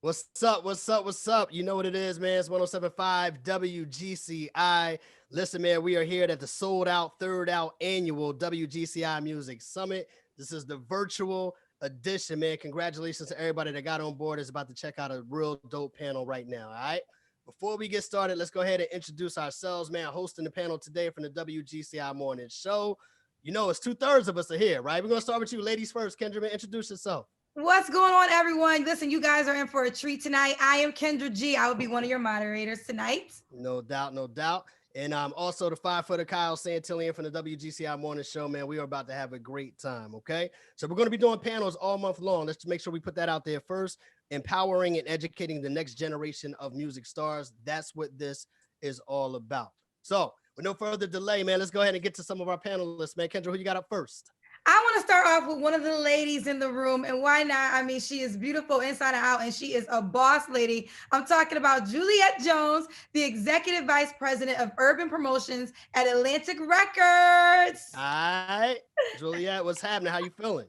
What's up? What's up? What's up? You know what it is, man. It's 107.5 WGCI. Listen, man, we are here at the sold out, third out annual WGCI Music Summit. This is the virtual edition, man. Congratulations to everybody that got on board. Is about to check out a real dope panel right now. All right. Before we get started, let's go ahead and introduce ourselves, man. Hosting the panel today from the WGCI Morning Show. You know, it's 2/3 of us are here, right? We're going to start with you, ladies first. Kendra, man, introduce yourself. What's going on, everyone? Listen, you guys are in for a treat tonight. I am Kendra G. I will be one of your moderators tonight. No doubt, no doubt. And also the 5-footer Kyle Santillian from the WGCI Morning Show, man. We are about to have a great time, okay? So we're going to be doing panels all month long. Let's make sure we put that out there first. Empowering and educating the next generation of music stars. That's what this is all about. So with no further delay, man, let's go ahead and get to some of our panelists, man. Kendra, who you got up first? I want to start off with one of the ladies in the room, and why not? I mean, she is beautiful inside and out, and she is a boss lady. I'm talking about Juliette Jones, the Executive Vice President of Urban Promotions at Atlantic Records. All right, Juliette, what's happening? How you feeling?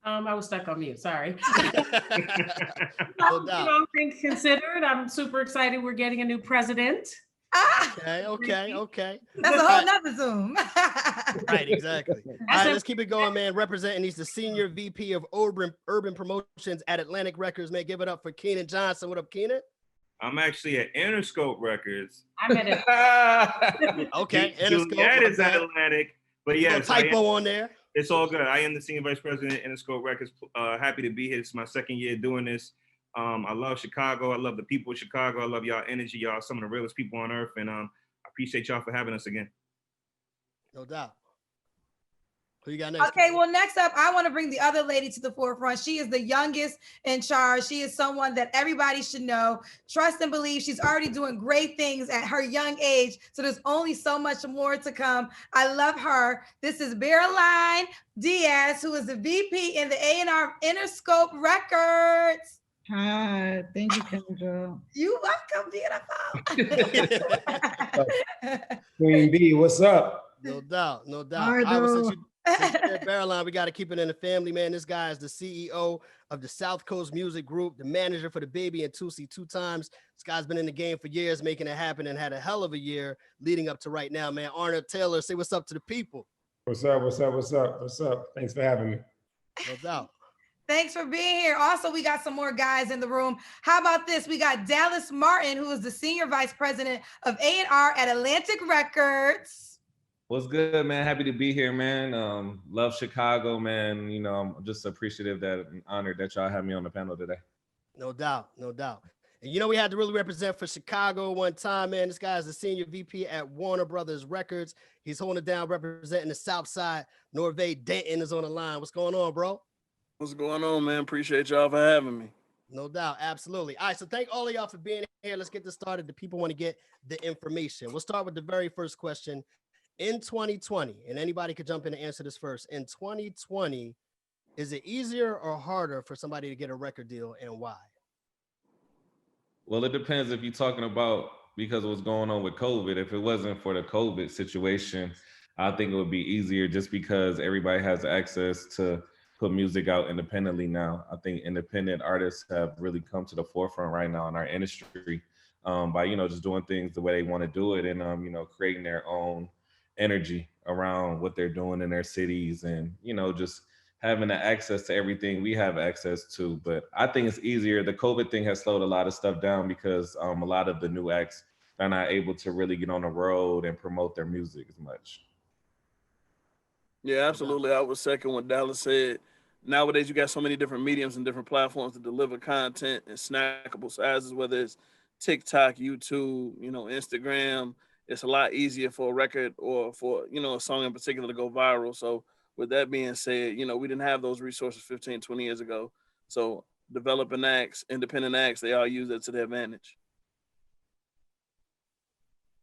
I was stuck on mute. Sorry. No doubt. All things considered, I'm super excited. We're getting a new president. Okay. That's a whole nother Zoom. Right, exactly. All right, let's keep it going, man. Representing, he's the Senior VP of Urban Promotions at Atlantic Records, man. Give it up for Keenan Johnson. What up, Keenan? I'm actually at Interscope Records. I'm at it. Okay, Interscope. That is at Atlantic. But yes, typo on there. It's all good. I am the Senior Vice President at Interscope Records. Happy to be here. It's my second year doing this. I love Chicago. I love the people of Chicago. I love y'all energy. Y'all some of the realest people on earth. And I appreciate y'all for having us again. No doubt. Who you got next? Okay, well, next up, I want to bring the other lady to the forefront. She is the youngest in charge. She is someone that everybody should know, trust and believe. She's already doing great things at her young age. So there's only so much more to come. I love her. This is Bearline Diaz, who is the VP in the A&R Interscope Records. Hi, thank you, Kendra. You welcome, beautiful. Queen B, what's up? No doubt, no doubt. All right, All right, since you Bearline, we got to keep it in the family, man. This guy is the CEO of the South Coast Music Group, the manager for the Baby and Tusi 2 times. This guy's been in the game for years, making it happen, and had a hell of a year leading up to right now, man. Arnold Taylor, say what's up to the people. What's up? What's up? What's up? What's up? Thanks for having me. No doubt. Thanks for being here. Also, we got some more guys in the room. How about this? We got Dallas Martin, who is the Senior Vice President of A&R at Atlantic Records. What's good, man? Happy to be here, man. Love Chicago, man. You know, I'm just appreciative and honored that y'all have me on the panel today. No doubt, no doubt. And you know, we had to really represent for Chicago one time, man. This guy is the Senior VP at Warner Brothers Records. He's holding it down, representing the South Side. NORVA Denton is on the line. What's going on, bro? What's going on, man? Appreciate y'all for having me. No doubt. Absolutely. All right. So thank all of y'all for being here. Let's get this started. The people want to get the information. We'll start with the very first question. In 2020, and anybody could jump in and answer this first. In 2020, is it easier or harder for somebody to get a record deal, and why? Well, it depends if you're talking about because of what's going on with COVID. If it wasn't for the COVID situation, I think it would be easier just because everybody has access to put music out independently now. I think independent artists have really come to the forefront right now in our industry by, you know, just doing things the way they want to do it and, you know, creating their own energy around what they're doing in their cities and, you know, just having the access to everything we have access to. But I think it's easier. The COVID thing has slowed a lot of stuff down because a lot of the new acts are not able to really get on the road and promote their music as much. Yeah, absolutely. I would second what Dallas said. Nowadays, you got so many different mediums and different platforms to deliver content in snackable sizes, whether it's TikTok, YouTube, you know, Instagram. It's a lot easier for a record or for, you know, a song in particular to go viral. So with that being said, you know, we didn't have those resources 15, 20 years ago. So developing acts, independent acts, they all use that to their advantage.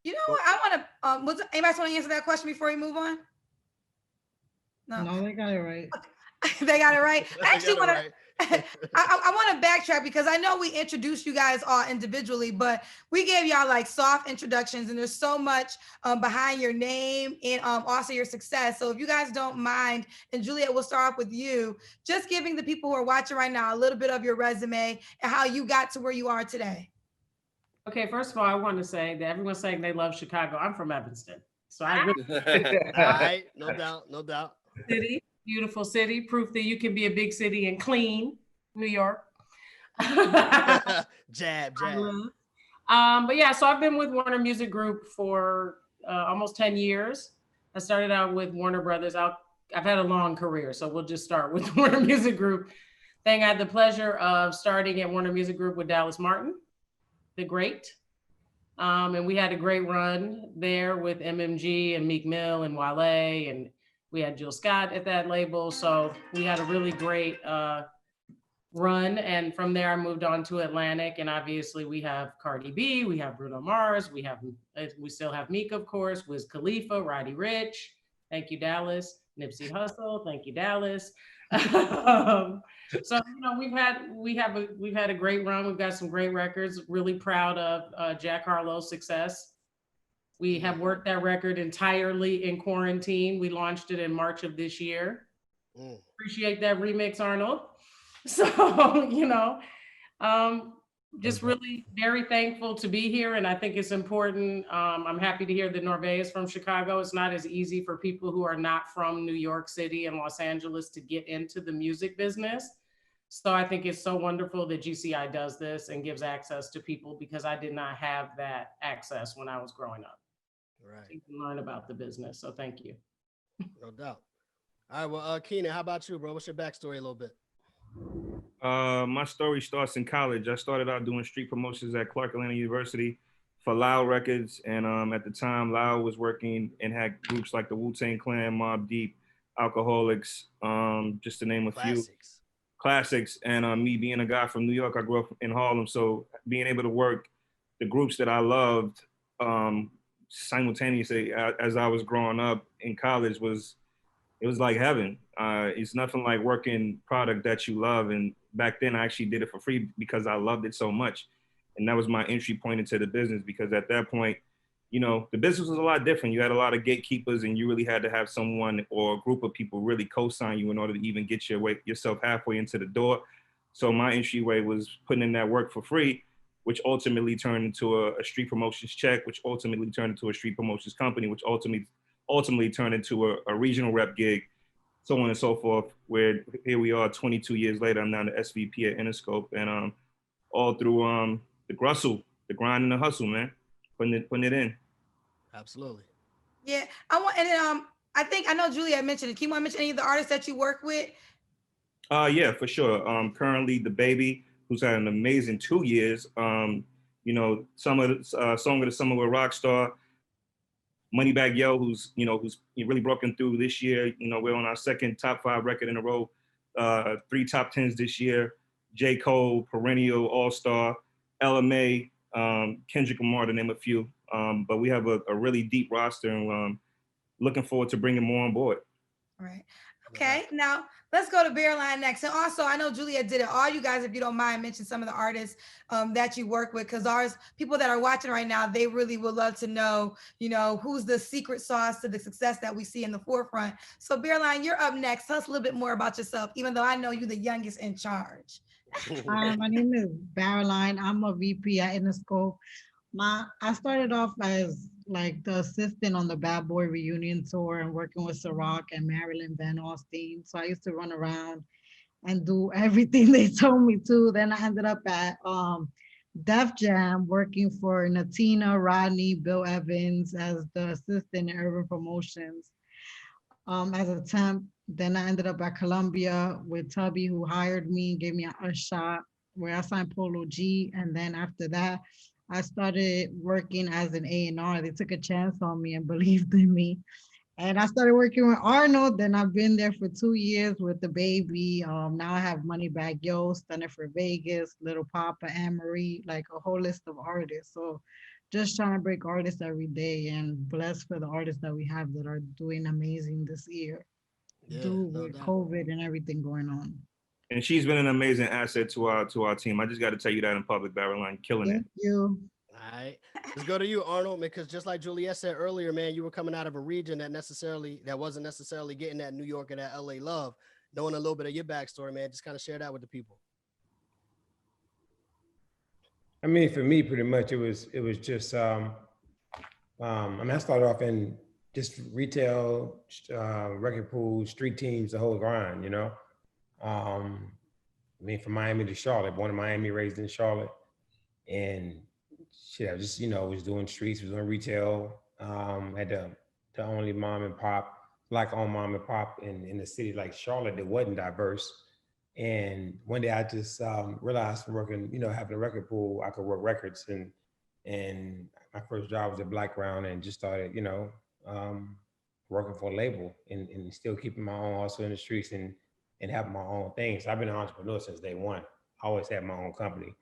You know what? I want to, anybody want to answer that question before we move on? No, they got it right. They got it right. I actually Got it want to. I want to backtrack because I know we introduced you guys all individually, but we gave y'all like soft introductions, and there's so much behind your name and also your success. So if you guys don't mind, and Juliette, we'll start off with you, just giving the people who are watching right now a little bit of your resume and how you got to where you are today. Okay, first of all, I want to say that everyone's saying they love Chicago. I'm from Evanston, so I really All right, no doubt, no doubt. city, beautiful city, proof that you can be a big city and clean, New York. Jab. But yeah, so I've been with Warner Music Group for almost 10 years. I started out with Warner Brothers. I've had a long career, so we'll just start with Warner Music Group. Then I had the pleasure of starting at Warner Music Group with Dallas Martin, the great. And we had a great run there with MMG and Meek Mill and Wale, and we had Jill Scott at that label. So we had a really great run. And from there, I moved on to Atlantic. And obviously we have Cardi B, we have Bruno Mars, we still have Meek, of course, Wiz Khalifa, Roddy Ricch. Thank you, Dallas. Nipsey Hussle. Thank you, Dallas. So, you know, we've had a great run. We've got some great records. Really proud of Jack Harlow's success. We have worked that record entirely in quarantine. We launched it in March of this year. Appreciate that remix, Arnold. So, you know, just really very thankful to be here. And I think it's important. I'm happy to hear that NORVA is from Chicago. It's not as easy for people who are not from New York City and Los Angeles to get into the music business. So I think it's so wonderful that GCI does this and gives access to people, because I did not have that access when I was growing up. Right. So you can learn about the business. So thank you. No doubt. All right, well, Keenan, how about you, bro? What's your backstory a little bit? My story starts in college. I started out doing street promotions at Clark Atlanta University for Loud Records. And at the time, Loud was working and had groups like the Wu-Tang Clan, Mobb Deep, Alcoholics, just to name a few. Classics. And me being a guy from New York, I grew up in Harlem. So being able to work the groups that I loved simultaneously as I was growing up in college was like heaven. It's nothing like working product that you love. And back then I actually did it for free because I loved it so much. And that was my entry point into the business, because at that point, you know, the business was a lot different. You had a lot of gatekeepers, and you really had to have someone or a group of people really co-sign you in order to even get yourself halfway into the door. So my entryway was putting in that work for free, which ultimately turned into a street promotions check, which ultimately turned into a street promotions company, which ultimately turned into a regional rep gig, so on and so forth, where here we are 22 years later. I'm now the SVP at Interscope, and all through the grind and the hustle, man, putting it in. Absolutely. Yeah, I think I know Juliette mentioned it. Can you want to mention any of the artists that you work with? Yeah, for sure. Currently, the Baby, who's had an amazing 2 years. You know, Song of the Summer with Rockstar. Moneybagg Yo, who's really broken through this year. You know, we're on our second top 5 record in a row, 3 top 10s this year. J. Cole, perennial all-star. LMA, Kendrick Lamar, to name a few. But we have a really deep roster, and looking forward to bringing more on board. All right. Okay, now let's go to Bearline next. And also, I know Juliette did it. All you guys, if you don't mind, mention some of the artists that you work with, because people that are watching right now, they really would love to know, you know, who's the secret sauce to the success that we see in the forefront. So Bearline, you're up next. Tell us a little bit more about yourself, even though I know you're the youngest in charge. Hi, my name is Bearline. I'm a VP at Interscope. I started off as like the assistant on the Bad Boy reunion tour and working with Ciroc and Marilyn Van Alstyne. So I used to run around and do everything they told me to. Then I ended up at Def Jam working for Natina, Rodney, Bill Evans as the assistant in urban promotions as a temp. Then I ended up at Columbia with Tubby, who hired me, gave me a shot where I signed Polo G. And then after that, I started working as an A&R. They took a chance on me and believed in me. And I started working with Arnold. Then I've been there for 2 years with the Baby. Now I have Moneybagg Yo, Stunner for Vegas, Little Papa, Anne-Marie, like a whole list of artists. So just trying to break artists every day, and blessed for the artists that we have that are doing amazing this year. Yeah, do no with doubt. COVID and everything going on. And she's been an amazing asset to our team. I just got to tell you that in public, Barreline, killing it. Thank you. All right, let's go to you, Arnold, because just like Juliette said earlier, man, you were coming out of a region that wasn't necessarily getting that New York or that LA love. Knowing a little bit of your backstory, man, just kind of share that with the people. I mean, for me, pretty much it was just I mean, I started off in just retail, record pools, street teams, the whole grind, you know. I mean, from Miami to Charlotte, born in Miami, raised in Charlotte, and shit, I just, you know, was doing streets, was doing retail. Had the only mom and pop, black-owned mom and pop in the city like Charlotte that wasn't diverse. And one day I just realized from working, you know, having a record pool, I could work records, and my first job was at Black Ground, and just started, you know, working for a label and still keeping my own hustle in the streets and having my own things. So I've been an entrepreneur since day one. I always had my own company.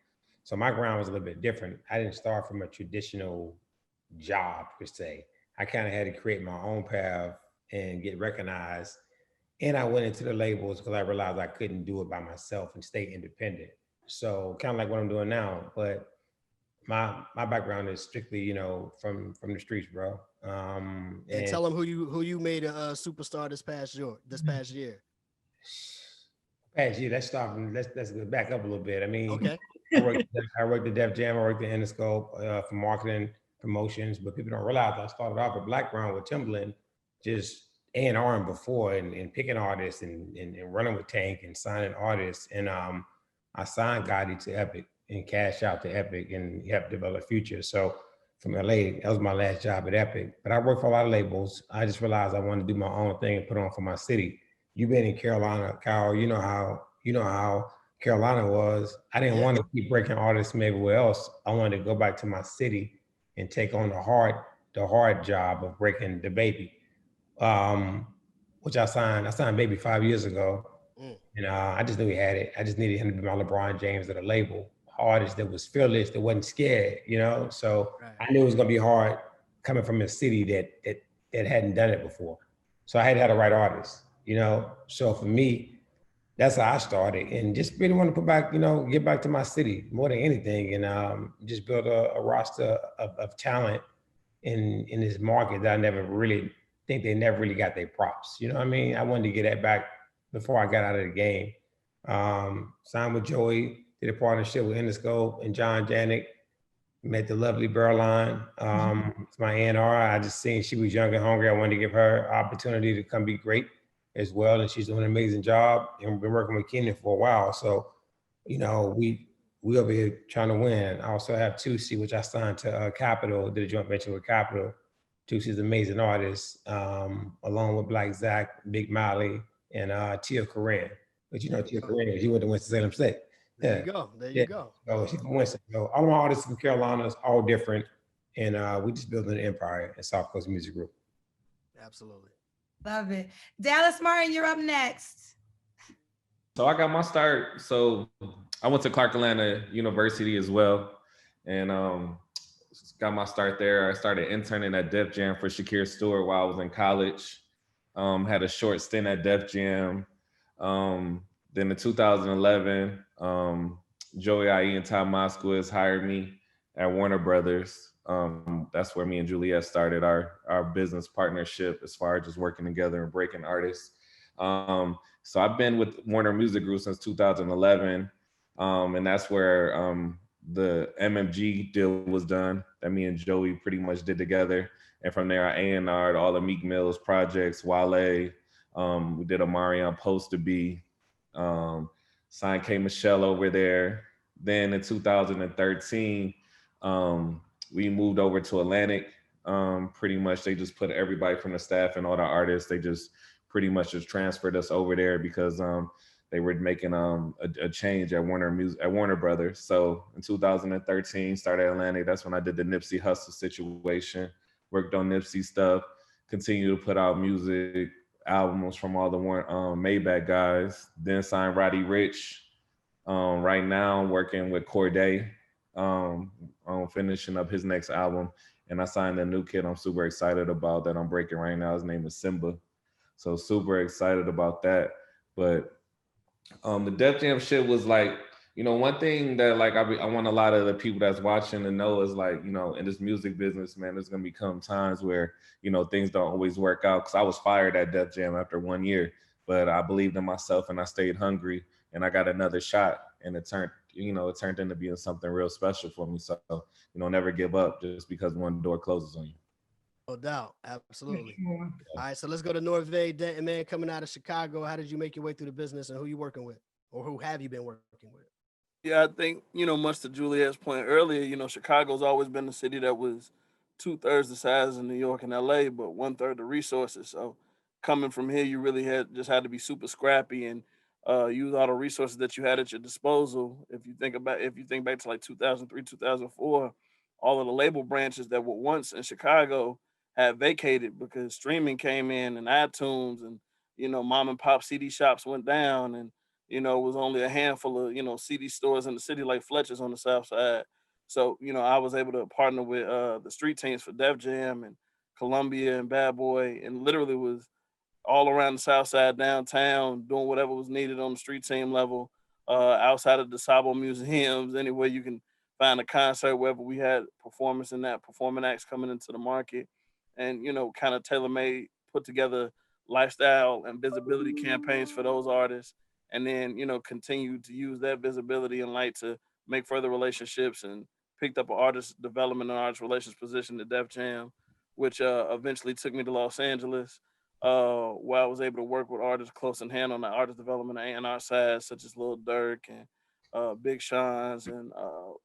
So my ground was a little bit different. I didn't start from a traditional job per se. I kind of had to create my own path and get recognized. And I went into the labels because I realized I couldn't do it by myself and stay independent. So kind of like what I'm doing now, but my background is strictly, you know, from the streets, bro. And And tell them who you made a superstar this past year. past year, let's go back up a little bit. I mean, Okay. I worked at Def Jam, I worked at Interscope for marketing promotions, but people don't realize I started off at Black Ground with Timbaland, just A&R before and picking artists and running with Tank and signing artists. And I signed Gotti to Epic and Cash Out to Epic and helped develop Future. So from LA, that was my last job at Epic. But I worked for a lot of labels. I just realized I wanted to do my own thing and put on for my city. You've been in Carolina, Kyle. You know how Carolina was. I didn't want to keep breaking artists from everywhere else. I wanted to go back to my city and take on the hard job of breaking the baby. Which I signed Baby 5 years ago. And I just knew he had it. I just needed him to be my LeBron James of the label. Artist that was fearless, that wasn't scared, you know? So I knew it was gonna be hard coming from a city that hadn't done it before. So I had to have the right artist, you know? So for me, that's how I started, and just really want to put back, you know, get back to my city more than anything, and just build a roster of talent in this market that I never really think they never really got their props. You know what I mean? I wanted to get that back before I got out of the game. Signed with Joey, did a partnership with Interscope and John Janik. Met the lovely Berline. It's my A&R. I just seen she was young and hungry. I wanted to give her opportunity to come be great as well, and she's doing an amazing job. And we've been working with KEINON for a while, so you know we over here trying to win. I also have Tusi, which I signed to Capitol. Did a joint venture with Capitol. Tusi's an amazing artist, along with Black Zach, Big Molly, and Tia Corinne. But you know Tia Corinne, she went to Winston-Salem State. There you go. There you go. So she's from Winston. So all of my artists from Carolina is all different, and we just building an empire at South Coast Music Group. Absolutely. Love it. Dallas Martin, you're up next. So I got my start. So I went to Clark Atlanta University as well, and got my start there. I started interning at Def Jam for Shakir Stewart while I was in college. Had a short stint at Def Jam. Then in 2011, Joey IE and Tom Moskowitz hired me at Warner Brothers. That's where me and Juliette started our business partnership as far as just working together and breaking artists. So I've been with Warner Music Group since 2011. And that's where the MMG deal was done that me and Joey pretty much did together. And from there, I A&R'd all the Meek Mill's projects, Wale. We did a Marion Poster B. Signed K. Michelle over there. Then in 2013, we moved over to Atlantic. Pretty much they just put everybody from the staff and all the artists, they just pretty much just transferred us over there because they were making a change at Warner Brothers. So in 2013, started Atlantic. That's when I did the Nipsey Hussle situation, worked on Nipsey stuff, continued to put out music, albums from all the Maybach guys. Then signed Roddy Ricch. Right now I'm working with Corday on finishing up his next album. And I signed a new kid I'm super excited about that I'm breaking right now. His name is Simba. So super excited about that. But the Def Jam shit was like, you know, one thing that like I want a lot of the people that's watching to know is like, you know, in this music business, man, there's gonna become times where, you know, things don't always work out. Cause I was fired at Def Jam after 1 year, but I believed in myself and I stayed hungry and I got another shot, and it turned into being something real special for me. So, you know, never give up just because one door closes on you. No doubt. Absolutely. Sure. All right, so let's go to Norva, Denton, man, coming out of Chicago. How did you make your way through the business, and who you working with, or who have you been working with? Yeah, I think, much to Juliette's point earlier, Chicago's always been a city that was 2/3 the size of New York and LA, but 1/3 the resources. So coming from here, you really had to be super scrappy and use all the resources that you had at your disposal. If you think back to like 2003, 2004, all of the label branches that were once in Chicago had vacated because streaming came in and iTunes and mom and pop CD shops went down, and it was only a handful of, CD stores in the city like Fletcher's on the South Side. So, I was able to partner with the street teams for Def Jam and Columbia and Bad Boy, and literally was all around the South Side downtown doing whatever was needed on the street team level, outside of the Sabo museums, anywhere you can find a concert, wherever we had performance in that, performing acts coming into the market, and, kind of tailor made, put together lifestyle and visibility campaigns for those artists, and then continue to use that visibility and light to make further relationships, and picked up an artist development and artist relations position at Def Jam, which eventually took me to Los Angeles, where I was able to work with artists close in hand on the artist development and A&R side, such as Lil Durk and Big Sean's, and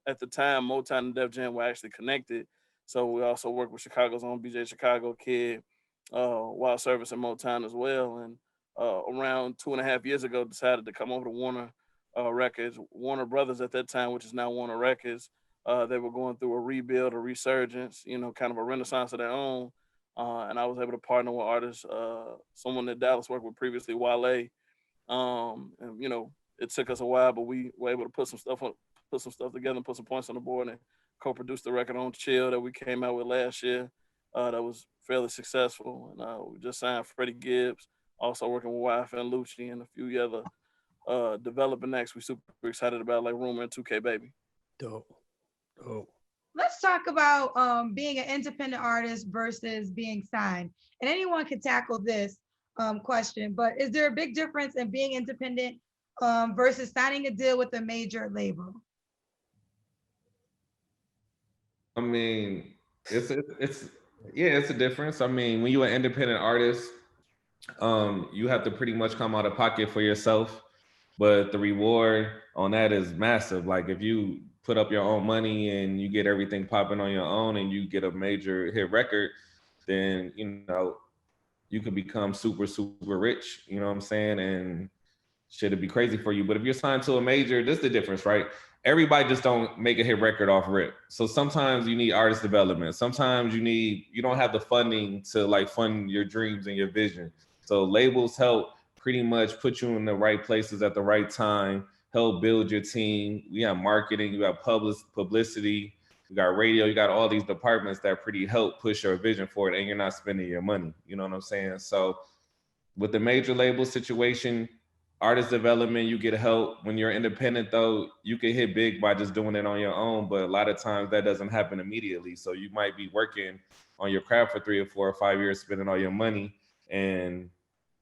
at the time Motown and Def Jam were actually connected, so we also worked with Chicago's own BJ Chicago Kid, while servicing Motown as well. And around 2.5 years ago, decided to come over to Warner Records, Warner Brothers at that time, which is now Warner Records. They were going through a rebuild, a resurgence, kind of a renaissance of their own. And I was able to partner with artists, someone that Dallas worked with previously, Wale. And it took us a while, but we were able to put some stuff together, and put some points on the board, and co-produced the record on Chill that we came out with last year. That was fairly successful. And we just signed Freddie Gibbs, also working with YFN Lucci and a few other developing acts we super excited about, like Rumor and 2K Baby. Dope. Let's talk about being an independent artist versus being signed. And anyone can tackle this question, but is there a big difference in being independent versus signing a deal with a major label? I mean, it's a difference. I mean, when you're an independent artist, you have to pretty much come out of pocket for yourself, but the reward on that is massive. Like if you put up your own money and you get everything popping on your own and you get a major hit record, then you could become super, super rich, you know what I'm saying? And shit, it'd be crazy for you. But if you're signed to a major, this is the difference, right? Everybody just don't make a hit record off rip. So sometimes you need artist development. Sometimes you don't have the funding to like fund your dreams and your vision. So labels help pretty much put you in the right places at the right time, help build your team. We have marketing, you have publicity, you got radio, you got all these departments that pretty help push your vision forward, and you're not spending your money. You know what I'm saying? So with the major label situation, artist development, you get help. When you're independent though, you can hit big by just doing it on your own, but a lot of times that doesn't happen immediately. So you might be working on your craft for 3 or 4 or 5 years, spending all your money, and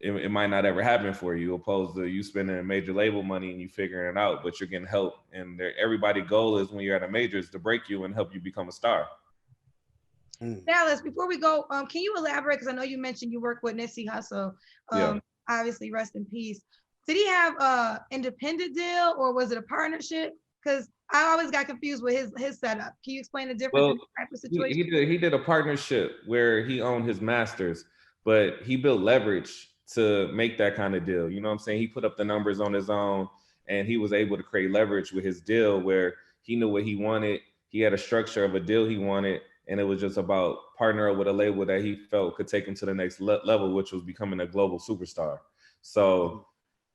it might not ever happen for you, opposed to you spending major label money and you figuring it out, but you're getting help. And everybody's goal is when you're at a major is to break you and help you become a star. Dallas, before we go, can you elaborate? Because I know you mentioned you work with Nipsey Hussle. Obviously, rest in peace. Did he have an independent deal or was it a partnership? Because I always got confused with his setup. Can you explain the difference in the type of situation? He did a partnership where he owned his masters, but he built leverage to make that kind of deal. You know what I'm saying? He put up the numbers on his own and he was able to create leverage with his deal where he knew what he wanted. He had a structure of a deal he wanted, and it was just about partnering with a label that he felt could take him to the next level, which was becoming a global superstar. So,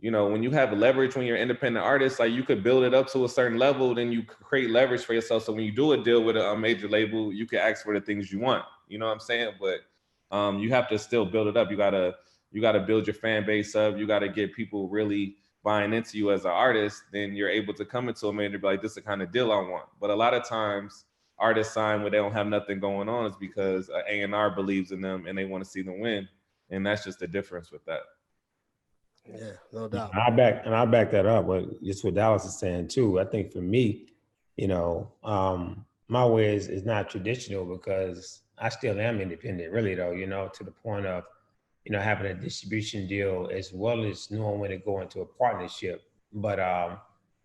when you have leverage when you're an independent artist, like you could build it up to a certain level, then you create leverage for yourself. So when you do a deal with a major label, you can ask for the things you want. You know what I'm saying? But you have to still build it up. You you got to build your fan base up. You got to get people really buying into you as an artist. Then you're able to come into a major and be like, this is the kind of deal I want. But a lot of times artists sign where they don't have nothing going on is because A&R believes in them and they want to see them win. And that's just the difference with that. Yeah, no doubt. I back that up with just what Dallas is saying too. I think for me, you know, my way is not traditional because I still am independent, really though, you know, to the point of, you know, having a distribution deal as well as knowing when to go into a partnership. But,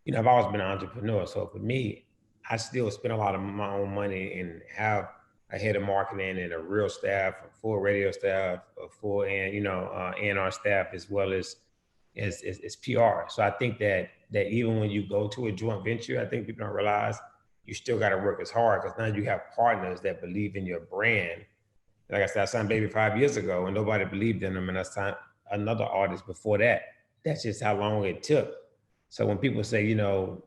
you know, I've always been an entrepreneur. So for me, I still spend a lot of my own money and have a head of marketing and a real staff, a full radio staff, a full, and you know, A&R staff, as well as PR. So I think that even when you go to a joint venture, I think people don't realize you still got to work as hard because now you have partners that believe in your brand. Like I said, I signed Baby 5 years ago and nobody believed in them, and I signed another artist before that. That's just how long it took. So when people say, you know,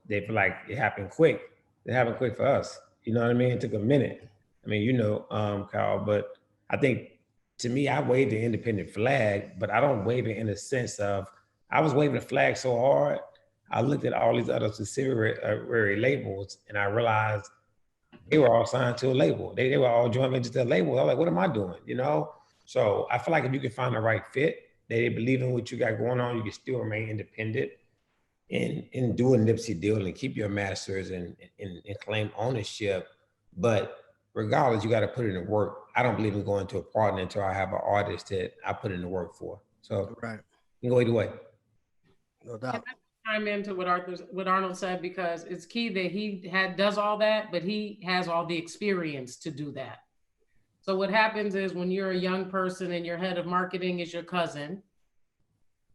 they feel like it happened quick. It happened quick for us. You know what I mean? It took a minute. I mean, you know, Kyle, but I think to me, I waved the independent flag, but I don't wave it in the sense of, I was waving the flag so hard, I looked at all these other subsidiary labels and I realized they were all signed to a label. They were all joint ventures to a label. I was like, what am I doing? You know? So I feel like if you can find the right fit, they believe in what you got going on, you can still remain independent and do a Nipsey deal and keep your masters and claim ownership. But regardless, you got to put in the work. I don't believe in going to a partner until I have an artist that I put in the work for. So right, you can go either way. No doubt. Chime into what Arnold said, because it's key that he does all that, but he has all the experience to do that. So what happens is when you're a young person and your head of marketing is your cousin,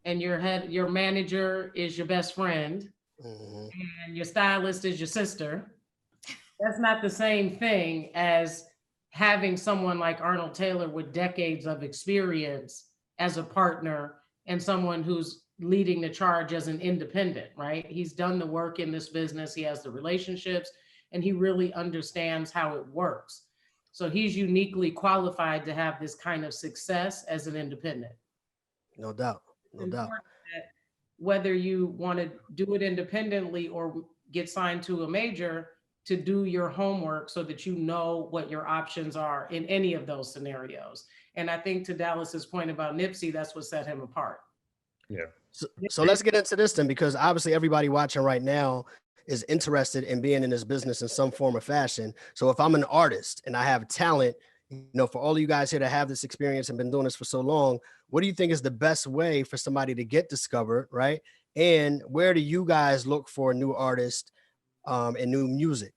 and your manager is your best friend, and your stylist is your sister, that's not the same thing as having someone like Arnold Taylor with decades of experience as a partner and someone who's leading the charge as an independent, right? He's done the work in this business, he has the relationships, and he really understands how it works. So he's uniquely qualified to have this kind of success as an independent. No doubt, no doubt. Whether you want to do it independently or get signed to a major, to do your homework so that you know what your options are in any of those scenarios. And I think to Dallas's point about Nipsey, that's what set him apart. Yeah. So let's get into this then, because obviously everybody watching right now is interested in being in this business in some form or fashion. So if I'm an artist and I have talent, you know, for all of you guys here to have this experience and been doing this for so long, what do you think is the best way for somebody to get discovered, right? And where do you guys look for new artists and new music?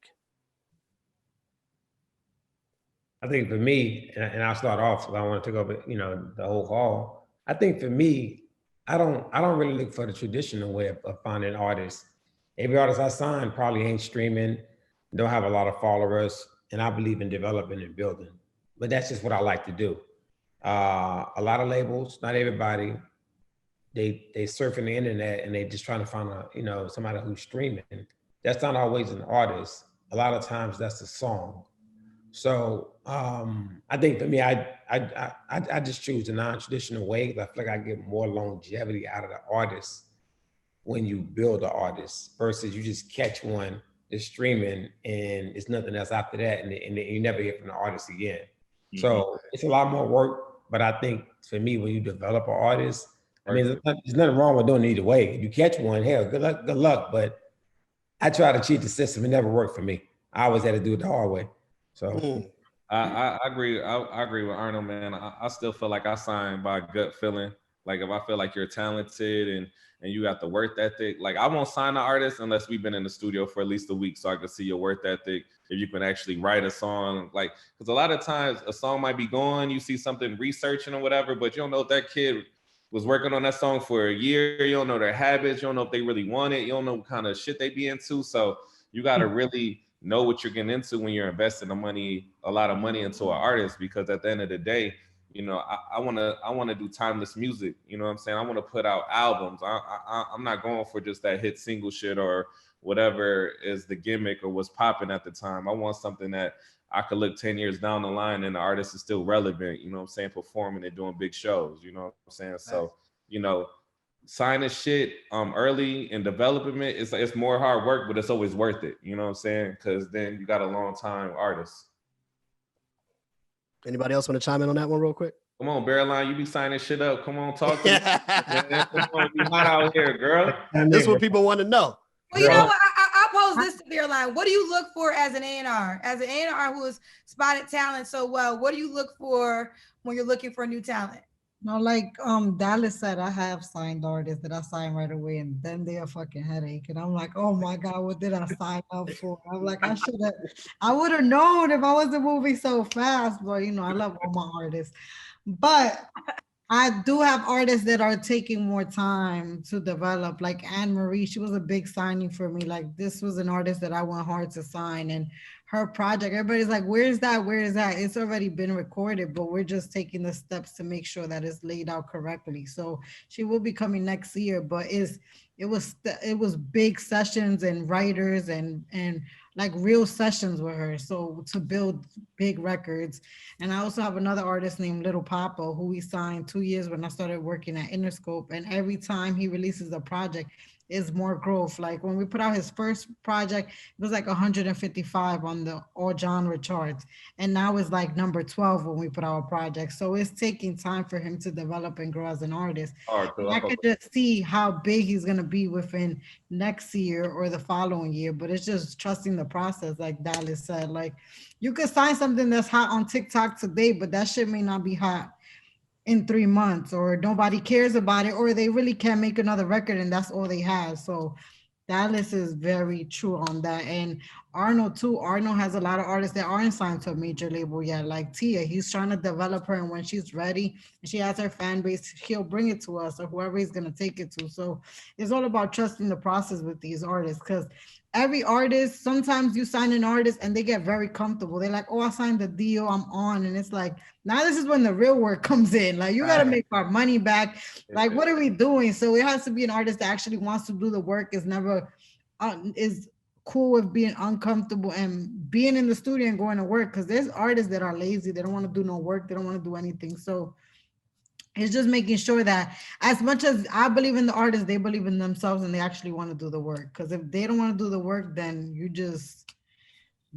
I think for me, and I'll start off, so I want to take over, you know, the whole call. I think for me, I don't really look for the traditional way of finding artists. Every artist I sign probably ain't streaming, don't have a lot of followers, and I believe in developing and building. But that's just what I like to do. A lot of labels, not everybody, they surfing the internet and they just trying to find somebody who's streaming. That's not always an artist. A lot of times that's a song. So I think for me, I just choose the non-traditional way because I feel like I get more longevity out of the artist when you build an artist versus you just catch one that's streaming and it's nothing else after that, and you never hear from the artist again. Mm-hmm. So it's a lot more work, but I think for me, when you develop an artist, I mean, there's nothing wrong with doing it either way. If you catch one, hell, good luck. But I try to cheat the system. It never worked for me. I always had to do it the hard way. So I agree. I agree with Arnold, man. I still feel like I sign by gut feeling. Like if I feel like you're talented and you got the work ethic, like I won't sign an artist unless we've been in the studio for at least a week so I can see your work ethic. If you can actually write a song, like, because a lot of times a song might be going, you see something researching or whatever, but you don't know if that kid was working on that song for a year. You don't know their habits. You don't know if they really want it. You don't know what kind of shit they be into. So you got to really know what you're getting into when you're investing a lot of money into an artist, because at the end of the day, you know, I wanna do timeless music. You know what I'm saying? I want to put out albums. I'm not going for just that hit single shit or whatever is the gimmick or what's popping at the time. I want something that I could look 10 years down the line and the artist is still relevant, you know what I'm saying, performing and doing big shows, you know what I'm saying? So, you know, signing shit early and developing it, it's more hard work, but it's always worth it, you know what I'm saying? Because then you got a long time artist. Anybody else want to chime in on that one real quick? Come on, Barreline, you be signing shit up. Come on, talk to me. Man, come on, be hot out here, girl. This is what people want to know. Well, you know what? I'll pose this to Caroline. What do you look for as an A&R? As an A&R who has spotted talent so well, what do you look for when you're looking for new talent? No, like Dallas said, I have signed artists that I sign right away, and then they're a fucking headache. And I'm like, oh my God, what did I sign up for? I'm like, I would have known if I wasn't moving so fast. But you know, I love all my artists. But I do have artists that are taking more time to develop, like Anne Marie. She was a big signing for me. Like this was an artist that I went hard to sign, and her project, everybody's like, where is that? Where is that? It's already been recorded, but we're just taking the steps to make sure that it's laid out correctly. So she will be coming next year, but it was big sessions and writers and like real sessions with her. So to build big records. And I also have another artist named Little Papa who we signed 2 years when I started working at Interscope. And every time he releases a project, is more growth. Like when we put out his first project, it was like 155 on the all genre charts. And now it's like number 12 when we put out a project. So it's taking time for him to develop and grow as an artist. I could just see how big he's gonna be within next year or the following year, but it's just trusting the process, like Dallas said. Like you could sign something that's hot on TikTok today, but that shit may not be hot in 3 months, or nobody cares about it, or they really can't make another record and that's all they have. So Dallas is very true on that. And Arnold too. Arnold has a lot of artists that aren't signed to a major label yet, like Tia. He's trying to develop her, and when she's ready and she has her fan base, he'll bring it to us or whoever he's gonna take it to. So it's all about trusting the process with these artists, because every artist, sometimes you sign an artist and they get very comfortable. They're like, oh, I signed the deal, I'm on. And it's like, now this is when the real work comes in. Like, you got to make our money back. Like, what are we doing? So it has to be an artist that actually wants to do the work, is never, is cool with being uncomfortable and being in the studio and going to work. Because there's artists that are lazy. They don't want to do no work. They don't want to do anything. So it's just making sure that as much as I believe in the artists, they believe in themselves and they actually want to do the work. Because if they don't want to do the work, then you just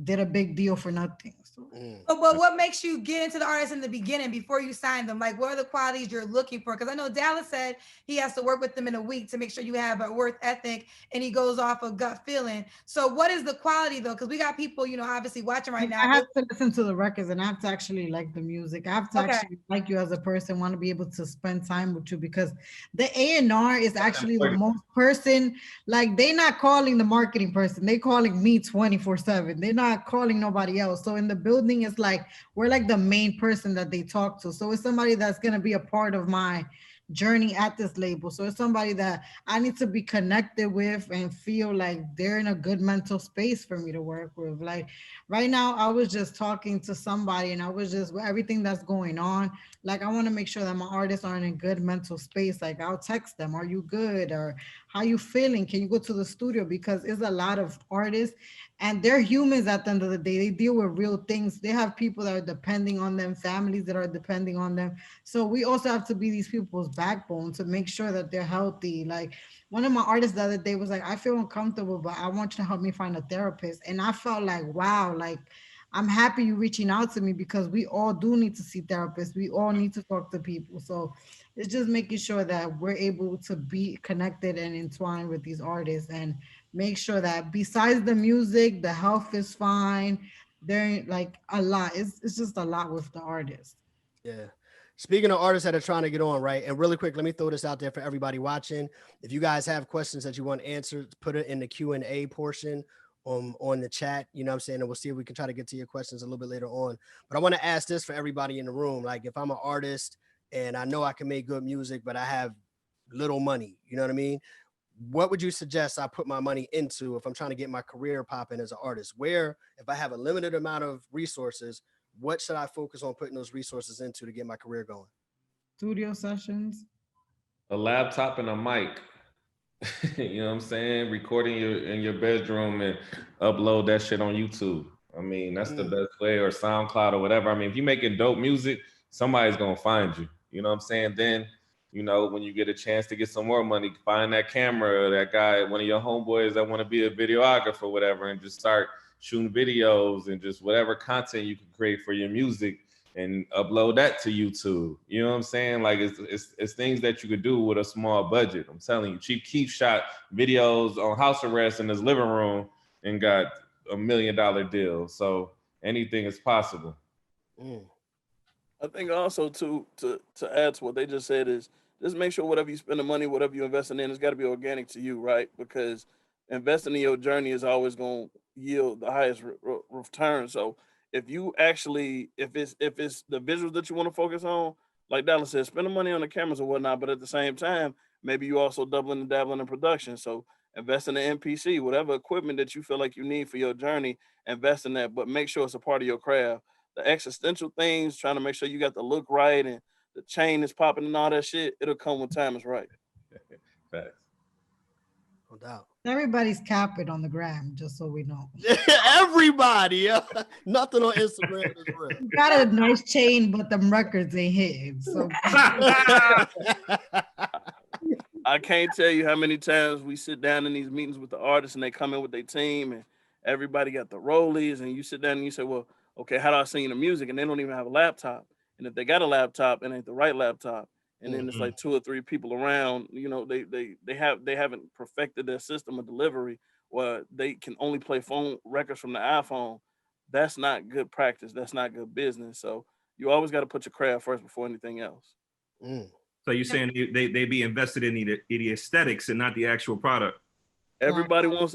did a big deal for nothing. So. But what makes you get into the artist in the beginning before you sign them? Like, what are the qualities you're looking for? Because I know Dallas said he has to work with them in a week to make sure you have a work ethic, and he goes off of gut feeling. So what is the quality though? Because we got people, you know, obviously watching right now. I have to listen to the records, and I have to actually like the music. I have to actually like you as a person, want to be able to spend time with you, because the A&R is actually the most person, like they're not calling the marketing person. They calling me 24/7. They're not calling nobody else. So in the building, it's like we're like the main person that they talk to. So it's somebody that's going to be a part of my journey at this label. So it's somebody that I need to be connected with and feel like they're in a good mental space for me to work with. Like right now, I was just talking to somebody, and I was just, with everything that's going on, like I want to make sure that my artists are in a good mental space. Like I'll text them, are you good? Or how you feeling? Can you go to the studio? Because it's a lot of artists, and they're humans at the end of the day. They deal with real things. They have people that are depending on them, families that are depending on them. So we also have to be these people's backbone to make sure that they're healthy. Like one of my artists the other day was like, I feel uncomfortable, but I want you to help me find a therapist. And I felt like, wow, like I'm happy you reaching out to me, because we all do need to see therapists. We all need to talk to people. So it's just making sure that we're able to be connected and entwined with these artists, and make sure that besides the music, the health is fine. They're like a lot. It's just a lot with the artists. Yeah. Speaking of artists that are trying to get on, right? And really quick, let me throw this out there for everybody watching. If you guys have questions that you want answered, put it in the Q&A portion on the chat, you know what I'm saying? And we'll see if we can try to get to your questions a little bit later on. But I want to ask this for everybody in the room. Like if I'm an artist and I know I can make good music, but I have little money, you know what I mean? What would you suggest I put my money into if I'm trying to get my career popping as an artist? Where, if I have a limited amount of resources, what should I focus on putting those resources into to get my career going? Studio sessions. A laptop and a mic. You know what I'm saying? Recording in your bedroom and upload that shit on YouTube. I mean, that's the best way, or SoundCloud or whatever. I mean, if you're making dope music, somebody's gonna find you. You know what I'm saying? Then, you know, when you get a chance to get some more money, find that camera, that guy, one of your homeboys that want to be a videographer or whatever, and just start shooting videos and just whatever content you can create for your music and upload that to YouTube. You know what I'm saying? Like it's things that you could do with a small budget. I'm telling you, Chief Keef shot videos on house arrest in his living room and got $1 million deal. So anything is possible. I think also to add to what they just said is just make sure whatever you spend the money, whatever you're investing in, it's got to be organic to you, right? Because investing in your journey is always going to yield the highest return. So if you actually, if it's the visuals that you want to focus on, like Dallas said, spend the money on the cameras or whatnot, but at the same time, maybe you also doubling and dabbling in production. So invest in the MPC, whatever equipment that you feel like you need for your journey, invest in that, but make sure it's a part of your craft. The existential things, trying to make sure you got the look right and the chain is popping and all that shit, it'll come when time is right. Facts. No doubt. Everybody's capping on the gram, just so we know. Everybody, nothing on Instagram is real. You got a nice chain, but them records ain't hitting. So I can't tell you how many times we sit down in these meetings with the artists and they come in with their team and everybody got the rollies and you sit down and you say, well, okay, how do I sing the music? And they don't even have a laptop. And if they got a laptop, it ain't the right laptop. And then it's like 2 or 3 people around, you know, they haven't perfected their system of delivery where they can only play phone records from the iPhone. That's not good practice. That's not good business. So you always got to put your craft first before anything else. So you're saying they be invested in the aesthetics and not the actual product? Everybody wants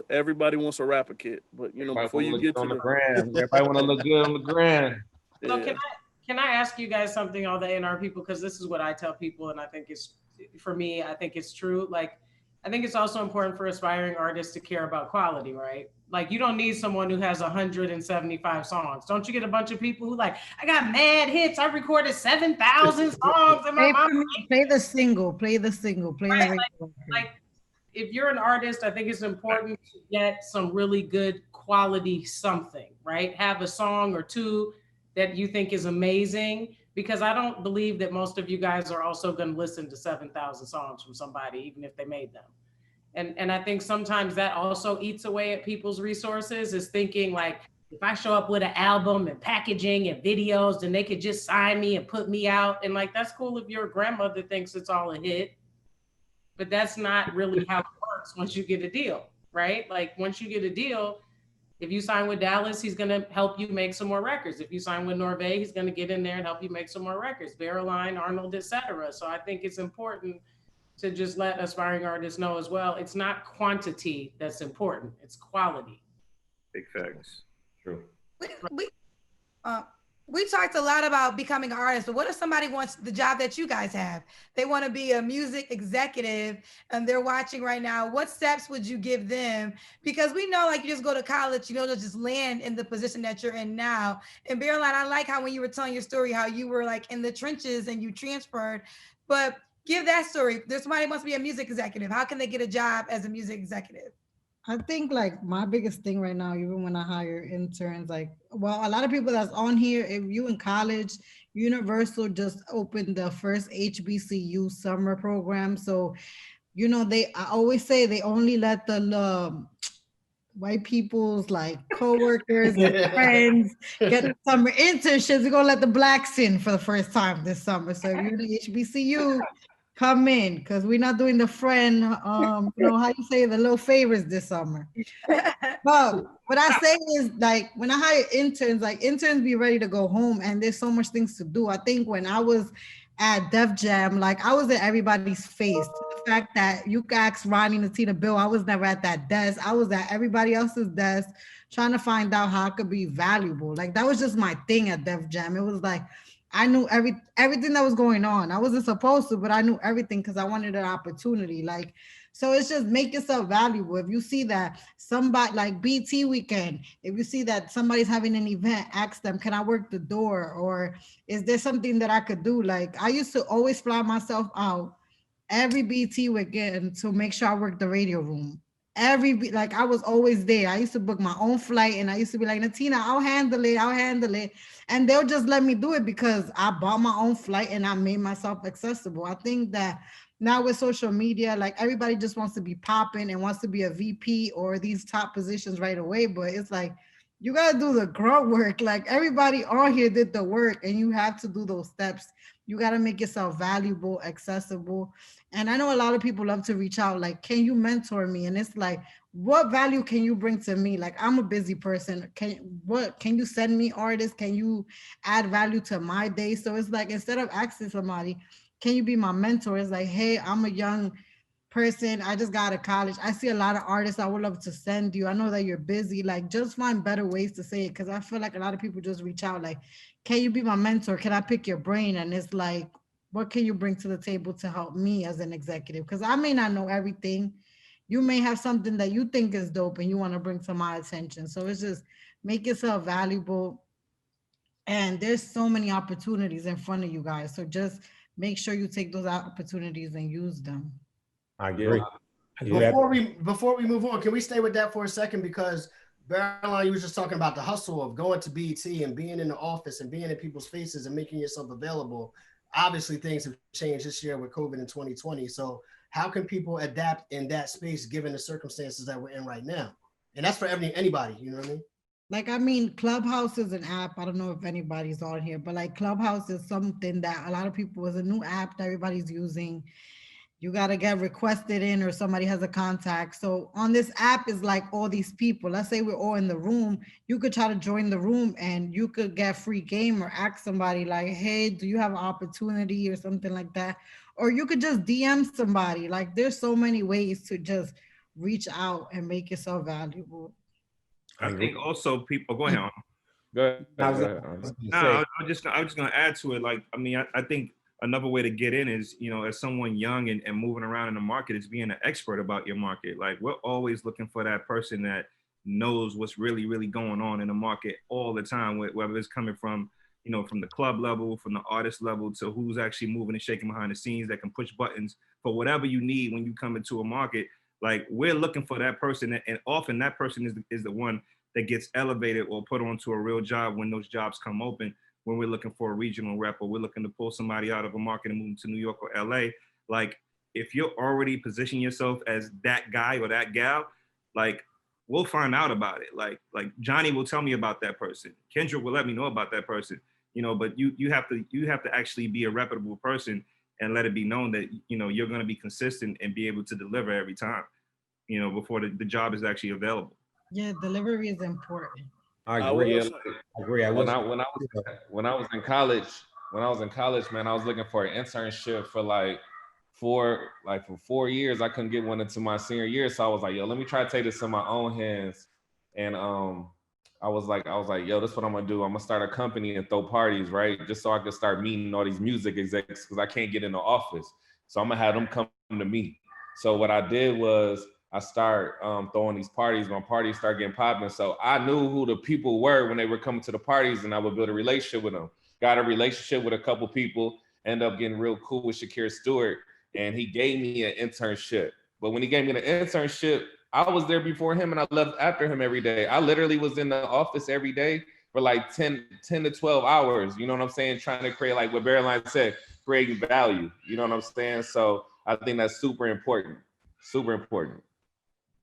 a rapper kit, but you know, before you get to the gram, everybody want to look good on the gram. So can I ask you guys something, all the A&R people, because this is what I tell people, and I think it's, for me, I think it's true. Like, I think it's also important for aspiring artists to care about quality, right? Like, you don't need someone who has 175 songs. Don't you get a bunch of people who like, I got mad hits. I recorded 7,000 songs. Play the single. Right? Like, if you're an artist, I think it's important to get some really good quality something, right? Have a song or two that you think is amazing, because I don't believe that most of you guys are also going to listen to 7,000 songs from somebody, even if they made them. And I think sometimes that also eats away at people's resources, is thinking like, if I show up with an album and packaging and videos, then they could just sign me and put me out. And like, that's cool if your grandmother thinks it's all a hit, but that's not really how it works once you get a deal, right? Like, once you get a deal, if you sign with Dallas, he's going to help you make some more records. If you sign with NORVA, he's going to get in there and help you make some more records. Barreline, Arnold, etc. So I think it's important to just let aspiring artists know as well. It's not quantity that's important; it's quality. Big facts. True. We talked a lot about becoming an artist, but what if somebody wants the job that you guys have? They want to be a music executive and they're watching right now. What steps would you give them? Because we know, like, you just go to college, you know, to just land in the position that you're in now. And Barreline, I like how when you were telling your story, how you were like in the trenches and you transferred, but give that story. There's somebody who wants to be a music executive. How can they get a job as a music executive? I think like my biggest thing right now, even when I hire interns, like, well, a lot of people that's on here, if you in college, Universal just opened the first HBCU summer program. So, you know, I always say they only let the white people's like coworkers and friends get summer internships. We're gonna let the blacks in for the first time this summer. So if you're the HBCU, come in, because we're not doing the friend, you know, how you say, the little favors this summer. But what I say is, like, when I hire interns, like, interns be ready to go home and there's so much things to do. I think when I was at Def Jam, like, I was in everybody's face. The fact that you asked Ronnie and Tina Bill, I was never at that desk. I was at everybody else's desk trying to find out how I could be valuable. Like, that was just my thing at Def Jam. It was like, I knew everything that was going on. I wasn't supposed to, but I knew everything because I wanted an opportunity. Like, So it's just make yourself valuable. If you see that somebody like BT weekend, if you see that somebody's having an event, ask them, can I work the door? Or is there something that I could do? Like I used to always fly myself out every BT weekend to make sure I worked the radio room. Like I was always there. I used to book my own flight and I used to be like, Natina, I'll handle it. I'll handle it. And they'll just let me do it because I bought my own flight and I made myself accessible. I think that now with social media, like everybody just wants to be popping and wants to be a VP or these top positions right away. But it's like, you got to do the grunt work. Like everybody on here did the work and you have to do those steps. You got to make yourself valuable, accessible. And I know a lot of people love to reach out, like, can you mentor me? And it's like, what value can you bring to me? Like, I'm a busy person. Can you send me artists? Can you add value to my day? So it's like, instead of asking somebody, can you be my mentor? It's like, hey, I'm a young person. I just got out of college. I see a lot of artists I would love to send you. I know that you're busy. Like, just find better ways to say it. Cause I feel like a lot of people just reach out, like, can you be my mentor? Can I pick your brain? And it's like, what can you bring to the table to help me as an executive? Because I may not know everything. You may have something that you think is dope and you want to bring to my attention. So it's just make yourself valuable. And there's so many opportunities in front of you guys. So just make sure you take those opportunities and use them. I agree. Before we move on, can we stay with that for a second? Because Caroline, you was just talking about the hustle of going to BT and being in the office and being in people's faces and making yourself available. Obviously, things have changed this year with COVID in 2020. So how can people adapt in that space given the circumstances that we're in right now? And that's for anybody, you know what I mean? Like, I mean, Clubhouse is an app. I don't know if anybody's on here, but like Clubhouse is something that a lot of people, is a new app that everybody's using. You got to get requested in or somebody has a contact. So on this app is like all these people. Let's say we're all in the room. You could try to join the room and you could get free game or ask somebody like, hey, do you have an opportunity or something like that? Or you could just DM somebody. Like there's so many ways to just reach out and make yourself valuable. I think also people, go ahead. Go ahead. I was just going to add to it. Like, I mean, I think another way to get in is, you know, as someone young and moving around in the market, is being an expert about your market. Like we're always looking for that person that knows what's really, really going on in the market all the time, whether it's coming from, you know, from the club level, from the artist level, to who's actually moving and shaking behind the scenes that can push buttons for whatever you need when you come into a market. Like we're looking for that person, and often that person is the one that gets elevated or put onto a real job when those jobs come open. When we're looking for a regional rep or we're looking to pull somebody out of a market and move to New York or LA, like if you're already positioning yourself as that guy or that gal, like we'll find out about it. Like Johnny will tell me about that person. Kendra will let me know about that person, you know, but you have to actually be a reputable person and let it be known that, you know, you're going to be consistent and be able to deliver every time, you know, before the job is actually available. Yeah, delivery is important. I agree. When I was in college, man, I was looking for an internship for for 4 years. I couldn't get one until my senior year. So I was like, yo, let me try to take this in my own hands. And I was like, yo, this is what I'm gonna do. I'm gonna start a company and throw parties, right? Just so I could start meeting all these music execs because I can't get in the office. So I'm gonna have them come to me. So what I did was I start throwing these parties. My parties start getting popping. So I knew who the people were when they were coming to the parties, and I would build a relationship with them. Got a relationship with a couple people, ended up getting real cool with Shakir Stewart, and he gave me an internship. But when he gave me the internship, I was there before him and I left after him every day. I literally was in the office every day for like 10 to 12 hours. You know what I'm saying? Trying to create, like what Caroline said, creating value. You know what I'm saying? So I think that's super important. Super important.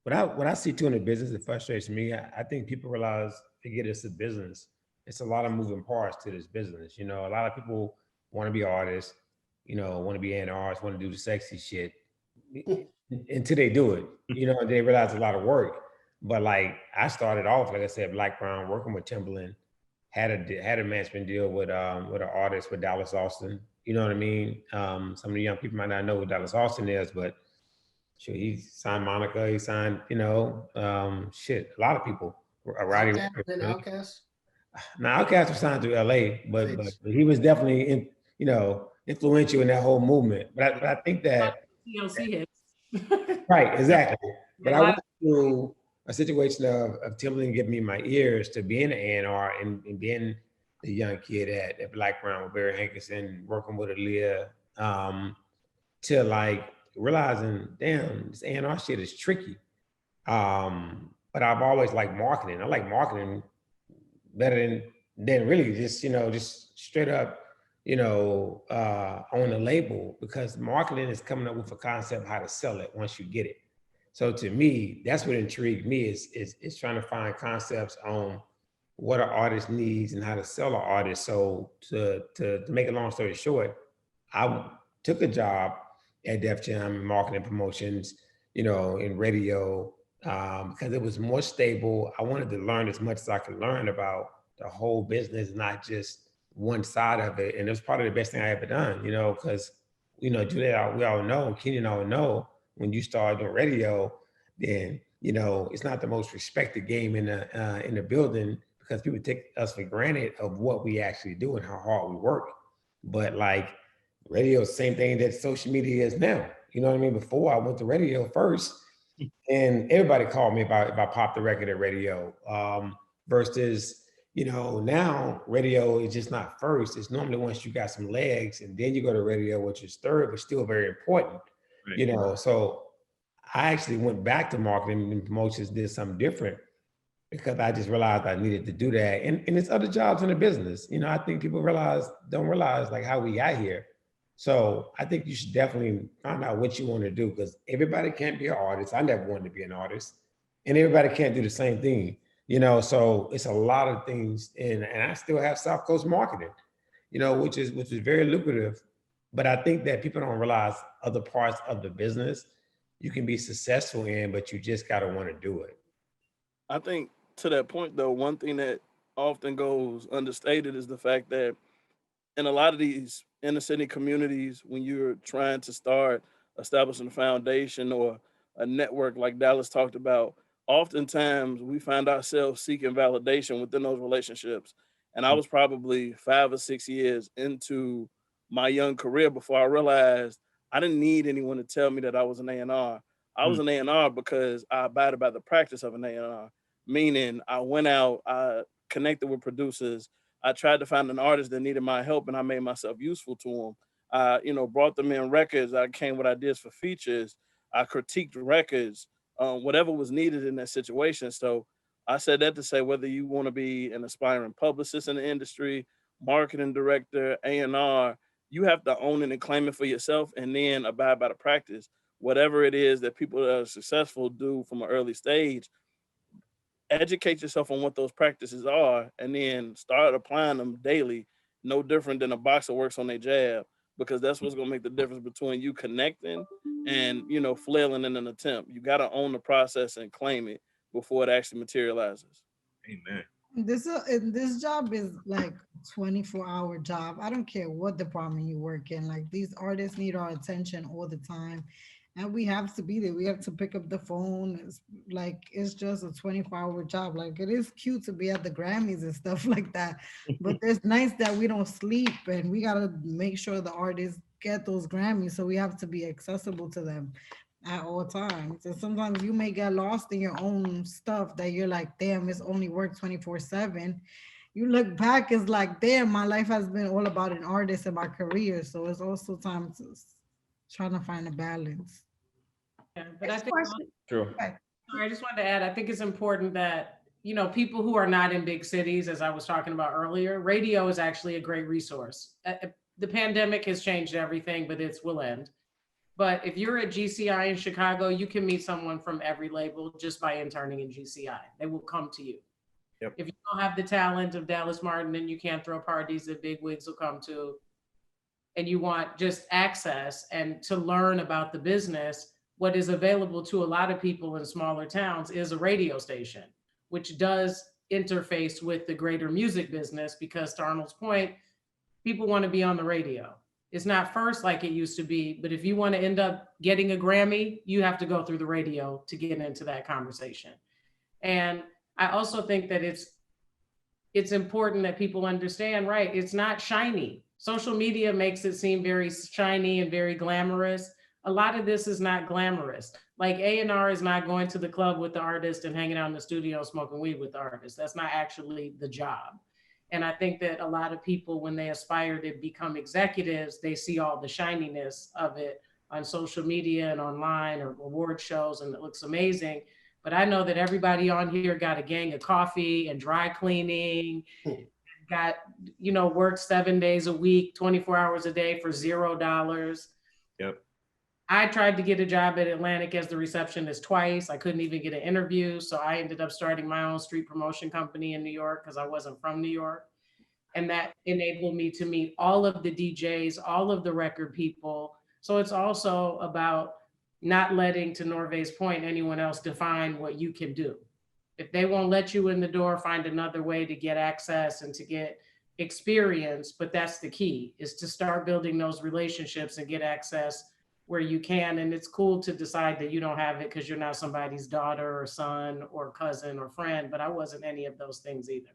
What I see too in the business, it frustrates me. I think people realize, forget it's a business. It's a lot of moving parts to this business. You know, a lot of people want to be artists, you know, want to be A&Rs, want to do the sexy shit until they do it. You know, they realize a lot of work. But like I started off, like I said, Black Brown, working with Timberland, had a management deal with an artist with Dallas Austin. You know what I mean? Some of the young people might not know who Dallas Austin is, but sure, he signed Monica, he signed, you know, a lot of people. Roddy Outkast? Now, Outkast was signed to LA, but he was definitely, influential in that whole movement. But I think that TLC hits. Right, exactly. But A I lot went through a situation of Timberland giving me my ears to being an A&R and being the young kid at Black Brown with Barry Hankinson, working with Aaliyah, to like realizing, damn, this A&R shit is tricky. But I've always liked marketing. I like marketing better than really just, just straight up, on the label, because marketing is coming up with a concept how to sell it once you get it. So to me, that's what intrigued me is trying to find concepts on what an artist needs and how to sell an artist. So to make a long story short, I took a job at Def Jam in marketing promotions, in radio, because it was more stable. I wanted to learn as much as I could learn about the whole business, not just one side of it. And it was probably the best thing I ever done, because, Juliette, we all know, Keenan all know, when you start doing radio, then, it's not the most respected game in the building, because people take us for granted of what we actually do and how hard we work. But like radio is the same thing that social media is now. You know what I mean? Before I went to radio first, and everybody called me if I popped the record at radio. Versus, now radio is just not first. It's normally once you got some legs, and then you go to radio, which is third, but still very important. Right. So I actually went back to marketing and promotions, did something different, because I just realized I needed to do that. And it's other jobs in the business. I think people don't realize like how we got here. So I think you should definitely find out what you want to do, because everybody can't be an artist. I never wanted to be an artist, and everybody can't do the same thing, so it's a lot of things. And I still have South Coast marketing, which is very lucrative. But I think that people don't realize other parts of the business you can be successful in, but you just got to want to do it. I think to that point, though, one thing that often goes understated is the fact that in a lot of these inner city communities, when you're trying to start establishing a foundation or a network like Dallas talked about, oftentimes we find ourselves seeking validation within those relationships. And I was probably 5 or 6 years into my young career before I realized I didn't need anyone to tell me that I was an A&R. I was an A&R because I abided by the practice of an A&R, meaning I went out, I connected with producers, I tried to find an artist that needed my help, and I made myself useful to them. I, brought them in records. I came with ideas for features. I critiqued records, whatever was needed in that situation. So I said that to say, whether you want to be an aspiring publicist in the industry, marketing director, A&R, you have to own it and claim it for yourself, and then abide by the practice. Whatever it is that people that are successful do from an early stage, educate yourself on what those practices are, and then start applying them daily. No different than a boxer works on their jab, because that's what's going to make the difference between you connecting and flailing in an attempt. You got to own the process and claim it before it actually materializes. Amen. This job is like 24-hour job. I don't care what department you work in. Like, these artists need our attention all the time, and we have to be there. We have to pick up the phone. It's just a 24-hour job. Like, it is cute to be at the Grammys and stuff like that, but there's nights that we don't sleep, and we gotta make sure the artists get those Grammys. So we have to be accessible to them at all times. And sometimes you may get lost in your own stuff that you're like, damn, it's only work 24/7. You look back, it's like, damn, my life has been all about an artist and my career. So it's also time to trying to find a balance. Yeah, but I think True. I just wanted to add, I think it's important that, people who are not in big cities, as I was talking about earlier, radio is actually a great resource. The pandemic has changed everything, but it will end. But if you're at GCI in Chicago, you can meet someone from every label just by interning in GCI. They will come to you. Yep. If you don't have the talent of Dallas Martin and you can't throw parties that big wigs will come to, and you want just access and to learn about the business, what is available to a lot of people in smaller towns is a radio station, which does interface with the greater music business, because to Arnold's point, people want to be on the radio. It's not first like it used to be, but if you want to end up getting a Grammy, you have to go through the radio to get into that conversation. And I also think that it's important that people understand, right? It's not shiny. Social media makes it seem very shiny and very glamorous. a lot of this is not glamorous. Like A&R is not going to the club with the artist and hanging out in the studio smoking weed with the artist. That's not actually the job. And I think that a lot of people, when they aspire to become executives, they see all the shininess of it on social media and online or award shows, and it looks amazing. But I know that everybody on here got a gang of coffee and dry cleaning, got, you know, worked 7 days a week, 24 hours a day for $0. Yep. I tried to get a job at Atlantic as the receptionist twice. I couldn't even get an interview. So I ended up starting my own street promotion company in New York because I wasn't from New York. And that enabled me to meet all of the DJs, all of the record people. So it's also about not letting, to Norva's point, anyone else define what you can do. If they won't let you in the door, find another way to get access and to get experience. But that's the key, is to start building those relationships and get access where you can. And it's cool to decide that you don't have it because you're not somebody's daughter or son or cousin or friend, but I wasn't any of those things either.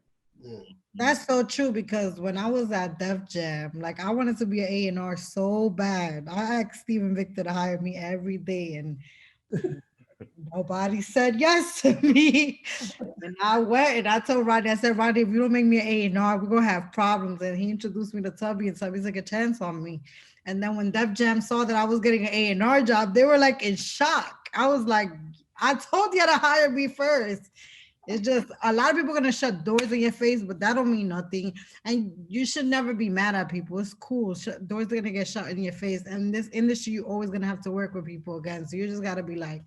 That's so true, because when I was at Def Jam, like I wanted to be an A&R so bad. I asked Steven Victor to hire me every day, and nobody said yes to me. And I went and I told Rodney, I said, Rodney, if you don't make me an A&R, we're gonna have problems. And he introduced me to Tubby, and Tubby took a chance on me. And then when Def Jam saw that I was getting an A&R job, they were like in shock. I was like, I told you to hire me first. It's just a lot of people are gonna shut doors in your face, but that don't mean nothing. And you should never be mad at people. It's cool. Doors are gonna get shut in your face. And in this industry, you're always gonna have to work with people again. So you just gotta be like,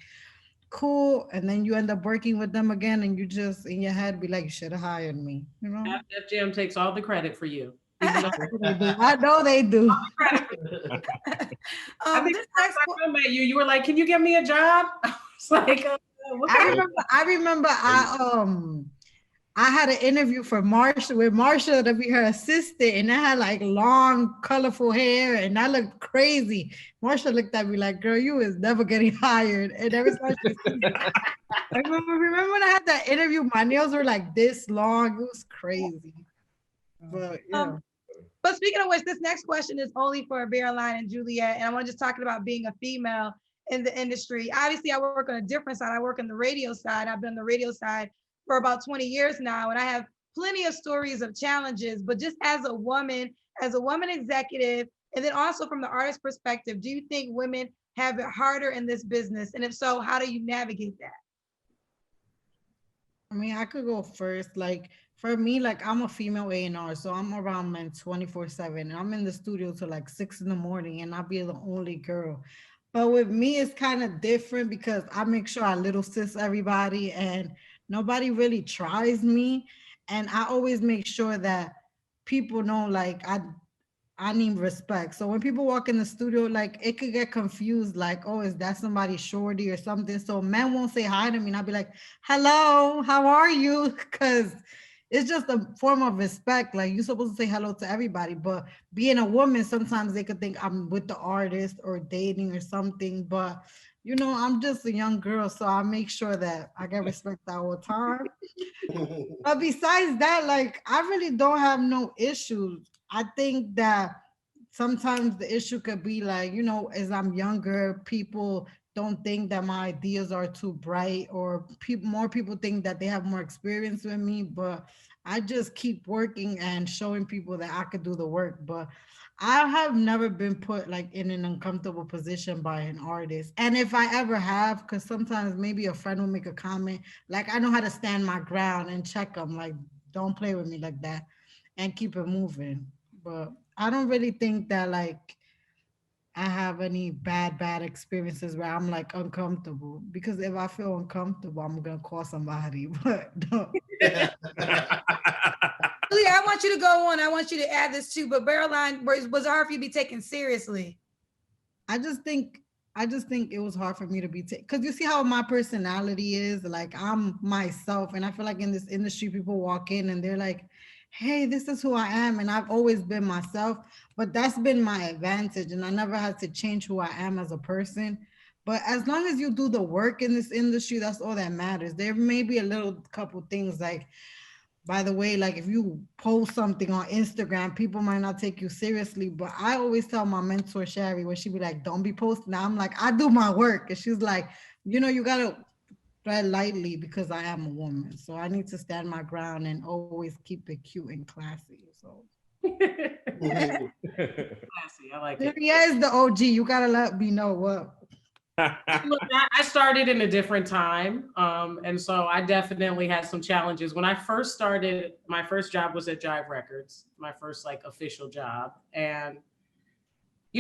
cool. And then you end up working with them again, and you just in your head be like, you should have hired me. You know? Def Jam takes all the credit for you. I know they do. I think this next I met you, you were like, "Can you give me a job?" It's like, I remember I had an interview for Marsha with Marsha to be her assistant, and I had like long, colorful hair, and I looked crazy. Marsha looked at me like, "Girl, you is never getting hired." And every time she I remember when I had that interview, my nails were like this long. It was crazy. But yeah. But speaking of which, this next question is only for Caroline and Juliette, and I want to just talking about being a female in the industry. Obviously, I work on a different side. I work on the radio side. I've been on the radio side for about 20 years now, and I have plenty of stories of challenges. But just as a woman executive, and then also from the artist perspective, do you think women have it harder in this business? And if so, how do you navigate that? I mean, I could go first. Like for me, like I'm a female A&R, so I'm around men 24/7. I'm in the studio till like 6 in the morning, and I'll be the only girl. But with me, it's kind of different because I make sure I little sis everybody, and nobody really tries me. And I always make sure that people know, like I need respect. So when people walk in the studio, like it could get confused, like, oh, is that somebody shorty or something? So men won't say hi to me, and I'll be like, hello, how are you? Because it's just a form of respect. Like you're supposed to say hello to everybody, but being a woman, sometimes they could think I'm with the artist or dating or something. But you know, I'm just a young girl, so I make sure that I get respect all the time. But besides that, like I really don't have no issues. I think that sometimes the issue could be like, you know, as I'm younger, people don't think that my ideas are too bright, or more people think that they have more experience with me, but I just keep working and showing people that I could do the work. But I have never been put like in an uncomfortable position by an artist. And if I ever have, because sometimes maybe a friend will make a comment, like I know how to stand my ground and check them, like, don't play with me like that, and keep it moving. But I don't really think that like I have any bad experiences where I'm like uncomfortable, because if I feel uncomfortable, I'm gonna call somebody. But no. Julia, I want you to go on. I want you to add this too. But Caroline, was hard for you to be taken seriously? I just think it was hard for me to be taken, because you see how my personality is. Like I'm myself, and I feel like in this industry, people walk in and they're like, hey, this is who I am. And I've always been myself, but that's been my advantage. And I never had to change who I am as a person. But as long as you do the work in this industry, that's all that matters. There may be a little couple things like by the way, like if you post something on Instagram, people might not take you seriously. But I always tell my mentor Sherry when she be like, "Don't be posting." Now I'm like, I do my work, and she's like, you gotta tread lightly because I am a woman, so I need to stand my ground and always keep it cute and classy. So. Classy, I like it. He is the OG. You gotta let me know what. Look, I started in a different time, and so I definitely had some challenges. When I first started, my first job was at Jive Records, my first like official job, and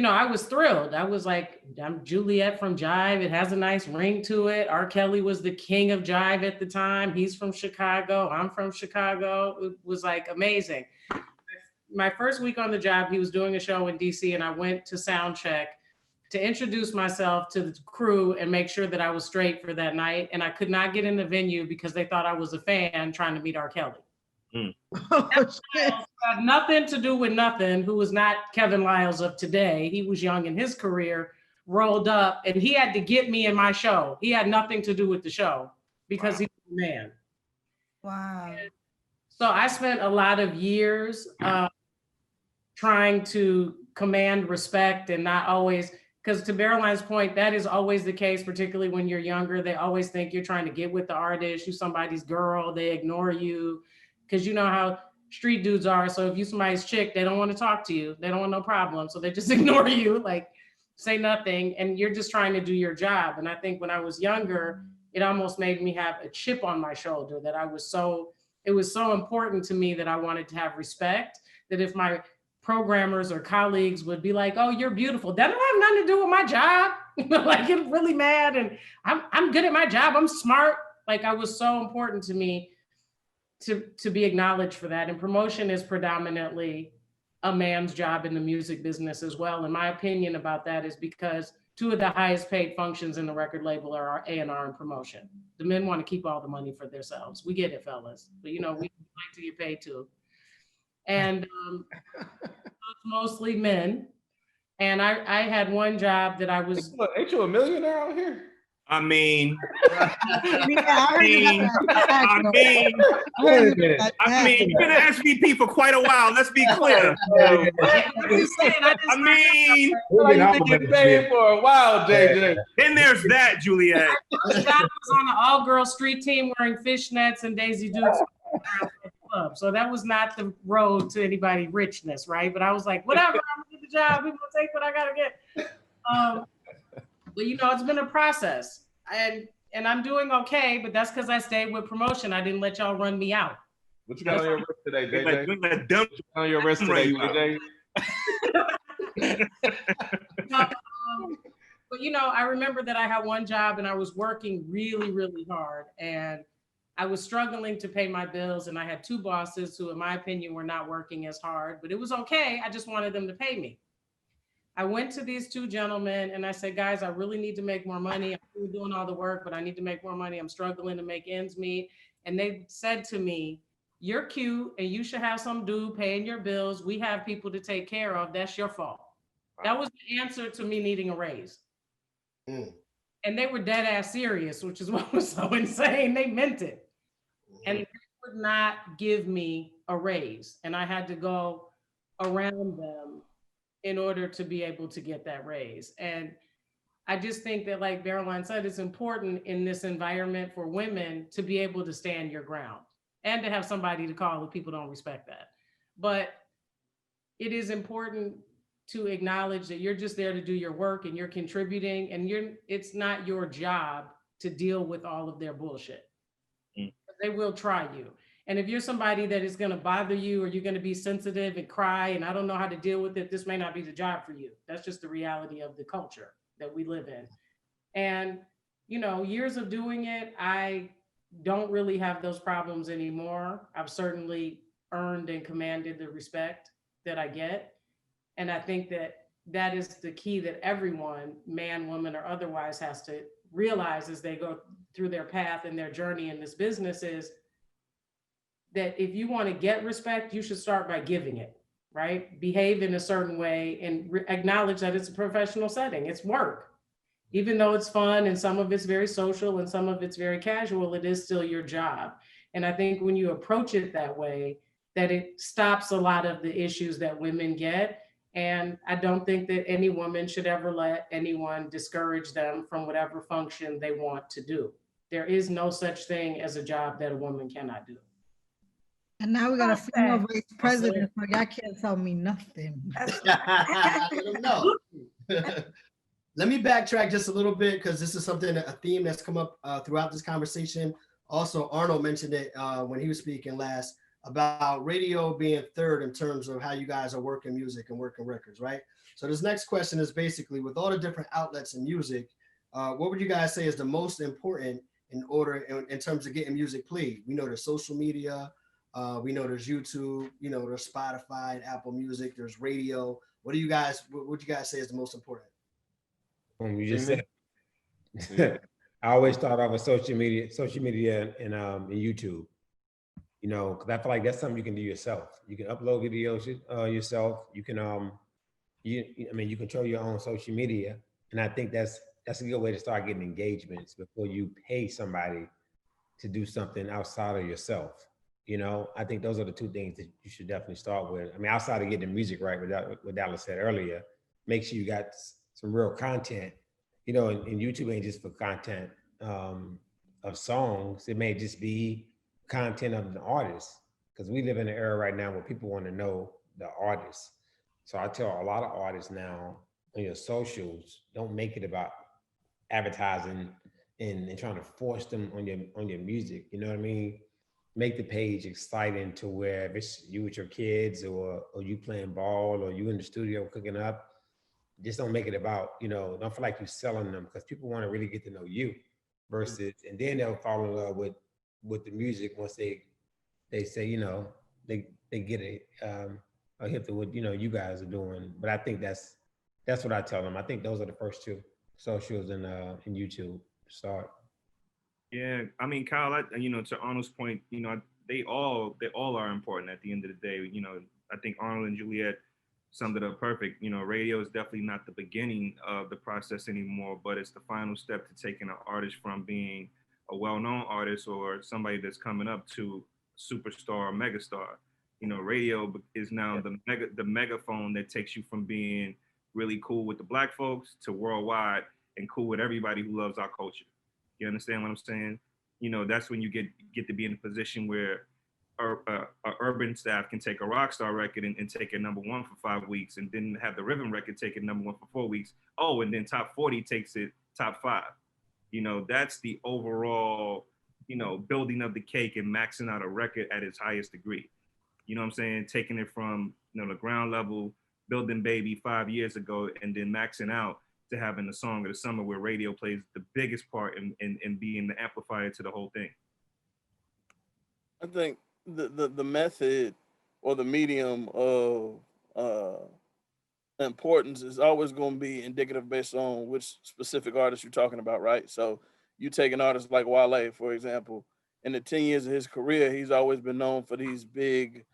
I was thrilled. I was like, I'm Juliette from Jive. It has a nice ring to it. R. Kelly was the king of Jive at the time. He's from Chicago. I'm from Chicago. It was like amazing. My first week on the job, he was doing a show in DC, and I went to sound check to introduce myself to the crew and make sure that I was straight for that night. And I could not get in the venue because they thought I was a fan trying to meet R. Kelly. Had nothing to do with nothing, who was not Kevin Liles of today. He was young in his career, rolled up, and he had to get me in my show. He had nothing to do with the show because he was a man. Wow. So I spent a lot of years trying to command respect and not always, because to Berline's point, that is always the case, particularly when you're younger. They always think you're trying to get with the artist, you somebody's girl, they ignore you, because you know how street dudes are. So if you somebody's chick, they don't want to talk to you. They don't want no problem. So they just ignore you, like say nothing, and you're just trying to do your job. And I think when I was younger, it almost made me have a chip on my shoulder that it was so important to me that I wanted to have respect, that if my programmers or colleagues would be like, "Oh, you're beautiful," that don't have nothing to do with my job. Like, get really mad, and I'm good at my job. I'm smart. Like, I was so important to me to be acknowledged for that. And promotion is predominantly a man's job in the music business as well. And my opinion about that is because two of the highest paid functions in the record label are our A&R and promotion. The men want to keep all the money for themselves. We get it, fellas, but we like to get paid too. And it's mostly men. And I had one job that I was. Ain't you a millionaire out here? I mean, Wait you've been an SVP for quite a while. Let's be clear. I mean, You've been paid for a while, JJ. Then there's that, Juliette. I was on an all-girl street team wearing fishnets and Daisy Dukes club. So that was not the road to anybody richness, right? But I was like, whatever, I'm gonna get the job. People gonna take what I gotta get. But it's been a process, and I'm doing okay. But that's because I stayed with promotion. I didn't let y'all run me out. What you got on your wrist today, JJ? Like that dump On your wrist today, JJ? But I remember that I had one job and I was working really, really hard, and I was struggling to pay my bills, and I had two bosses who, in my opinion, were not working as hard, but it was okay. I just wanted them to pay me. I went to these two gentlemen and I said, guys, I really need to make more money. I'm doing all the work, but I need to make more money. I'm struggling to make ends meet. And they said to me, you're cute and you should have some dude paying your bills. We have people to take care of. That's your fault. That was the answer to me needing a raise. And they were dead ass serious, which is what was so insane. They meant it. And they would not give me a raise. And I had to go around them in order to be able to get that raise. And I just think that, like Caroline said, it's important in this environment for women to be able to stand your ground and to have somebody to call if people don't respect that. But it is important to acknowledge that you're just there to do your work and you're contributing, and it's not your job to deal with all of their bullshit. They will try you. And if you're somebody that is going to bother you, or you're going to be sensitive and cry, and I don't know how to deal with it, this may not be the job for you. That's just the reality of the culture that we live in. And, years of doing it, I don't really have those problems anymore. I've certainly earned and commanded the respect that I get. And I think that is the key that everyone, man, woman, or otherwise, has to realize as they go through their path and their journey in this business is that if you want to get respect, you should start by giving it, right? Behave in a certain way and acknowledge that it's a professional setting. It's work. Even though it's fun and some of it's very social and some of it's very casual, it is still your job. And I think when you approach it that way, that it stops a lot of the issues that women get. And I don't think that any woman should ever let anyone discourage them from whatever function they want to do. There is no such thing as a job that a woman cannot do. And now we got a female Okay. vice president, so y'all can't tell me nothing. Let them know. Let me backtrack just a little bit because this is something, a theme that's come up throughout this conversation. Also, Arnold mentioned it when he was speaking last about radio being third in terms of how you guys are working music and working records, right? So this next question is basically, with all the different outlets in music, what would you guys say is the most important in terms of getting music played? We know there's social media, we know there's YouTube, you know, there's Spotify, Apple Music, there's radio. What would you guys say is the most important? You just said. I always start off with social media and YouTube. You know, because I feel like that's something you can do yourself. You can upload videos yourself. You can you control your own social media, and I think that's a good way to start getting engagements before you pay somebody to do something outside of yourself. You know, I think those are the two things that you should definitely start with. I mean, outside of getting the music right, what Dallas said earlier, make sure you got some real content. You know, and YouTube ain't just for content of songs. It may just be content of the artist, because we live in an era right now where people want to know the artist. So I tell a lot of artists now on your socials, don't make it about advertising and trying to force them on your music. You know what I mean? Make the page exciting to where if it's you with your kids or you playing ball or you in the studio cooking up, just don't make it about, you know, don't feel like you're selling them, because people want to really get to know you versus, and then they'll fall in love with the music once they say, you know, they get a hip to what, you know, you guys are doing. But I think that's what I tell them. I think those are the first two, socials and YouTube start. Yeah, I mean, Kyle, you know, to Arnold's point, you know, they all are important at the end of the day. You know, I think Arnold and Juliette summed it up perfect. You know, radio is definitely not the beginning of the process anymore, but it's the final step to taking an artist from being a well-known artist or somebody that's coming up to superstar or megastar. You know, radio is now the megaphone that takes you from being really cool with the Black folks to worldwide and cool with everybody who loves our culture. You understand what I'm saying? You know, that's when you get to be in a position where a urban staff can take a rock star record and take it #1 for 5 weeks, and then have the rhythm record take it #1 for 4 weeks. Oh, and then top 40 takes it top 5. You know, that's the overall, you know, building of the cake and maxing out a record at its highest degree. You know what I'm saying? Taking it from, you know, the ground level, building Baby 5 years ago, and then maxing out to having the song of the summer, where radio plays the biggest part in being the amplifier to the whole thing. I think the method or the medium of importance is always going to be indicative based on which specific artist you're talking about, right? So you take an artist like Wale, for example. In the 10 years of his career, he's always been known for these big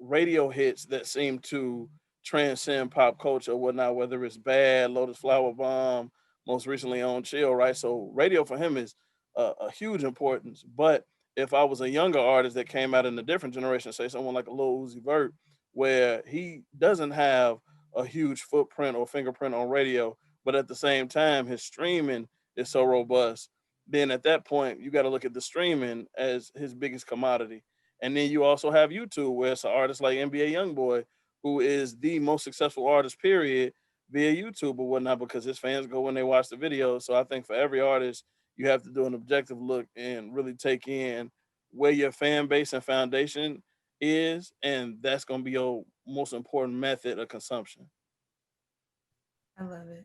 radio hits that seem to transcend pop culture or whatnot, whether it's Bad, Lotus Flower Bomb, most recently on Chill, right? So radio for him is a huge importance. But if I was a younger artist that came out in a different generation, say someone like a Lil Uzi Vert, where he doesn't have a huge footprint or fingerprint on radio, but at the same time, his streaming is so robust, then at that point, you got to look at the streaming as his biggest commodity. And then you also have YouTube, where it's an artist like NBA Youngboy, who is the most successful artist, period, via YouTube or whatnot, because his fans go when they watch the videos. So I think for every artist, you have to do an objective look and really take in where your fan base and foundation is, and that's going to be your most important method of consumption. I love it.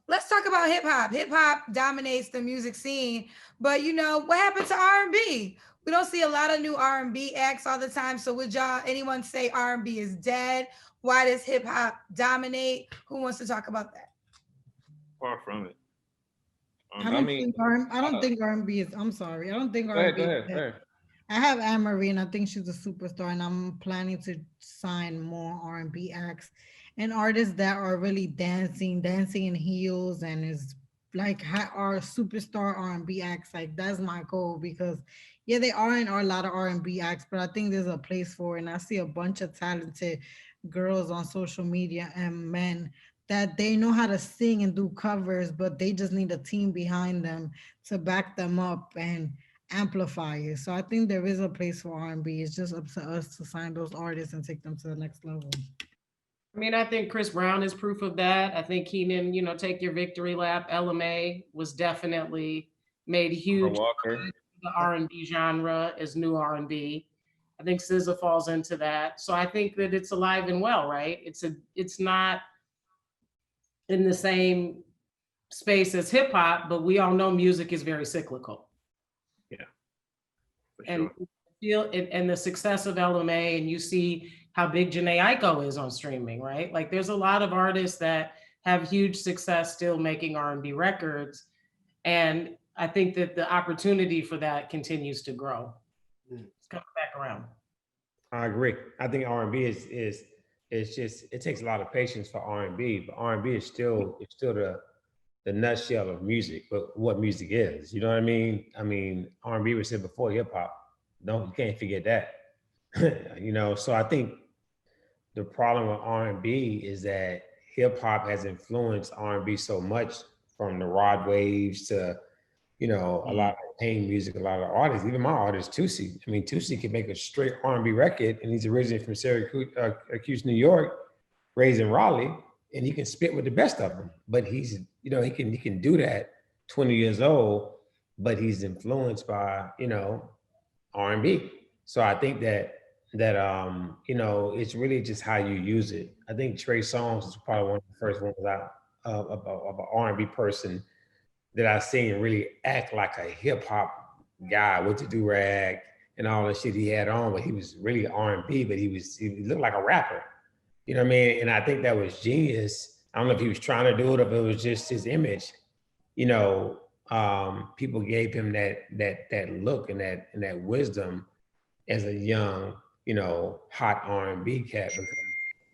Let's talk about hip hop. Hip hop dominates the music scene, but you know what happened to R&B? We don't see a lot of new R&B acts all the time. So would anyone say R&B is dead? Why does hip hop dominate? Who wants to talk about that? Far from it. I don't think R&B is. I'm sorry. I don't think R&B. Go ahead. I have Anne Marie, and I think she's a superstar, and I'm planning to sign more R&B acts. and artists that are really dancing in heels and is like are superstar R&B acts. Like that's my goal because yeah, they are in are a lot of R&B acts, but I think there's a place for it. And I see a bunch of talented girls on social media and men that they know how to sing and do covers, but they just need a team behind them to back them up and amplify it. So I think there is a place for R&B. It's just up to us to find those artists and take them to the next level. I mean, I think Chris Brown is proof of that. I think Keenan, you know, take your victory lap. LMA was definitely made huge Walker. the R&B genre as new R&B. I think SZA falls into that. So I think that it's alive and well, right? It's not in the same space as hip hop, but we all know music is very cyclical. Yeah. For And sure. and the success of LMA, and you see how big Janae Aiko is on streaming, right? Like there's a lot of artists that have huge success still making R&B records. And I think that the opportunity for that continues to grow. It's coming back around. I agree. I think R&B is just, it takes a lot of patience for R&B, but R&B is still the nutshell of music, but what music is. You know what I mean? I mean, R&B was said before hip hop. You can't forget that. You know, so I think the problem with R&B is that hip hop has influenced R&B so much, from the Rod Waves to, you know, a lot of pain music, a lot of artists, even my artist, Tusi. I mean, Tusi can make a straight R&B record, and he's originally from Syracuse, New York, raised in Raleigh, and he can spit with the best of them. But he's, you know, he can do that 20 years old, but he's influenced by, you know, R&B. So I think that you know, it's really just how you use it. I think Trey Songz is probably one of the first ones out of an R&B person that I seen really act like a hip hop guy with the do-rag and all the shit he had on, but he was really R&B, but he looked like a rapper. You know what I mean? And I think that was genius. I don't know if he was trying to do it or if it was just his image. You know, people gave him that look and that wisdom as a young, you know, hot R&B cat because of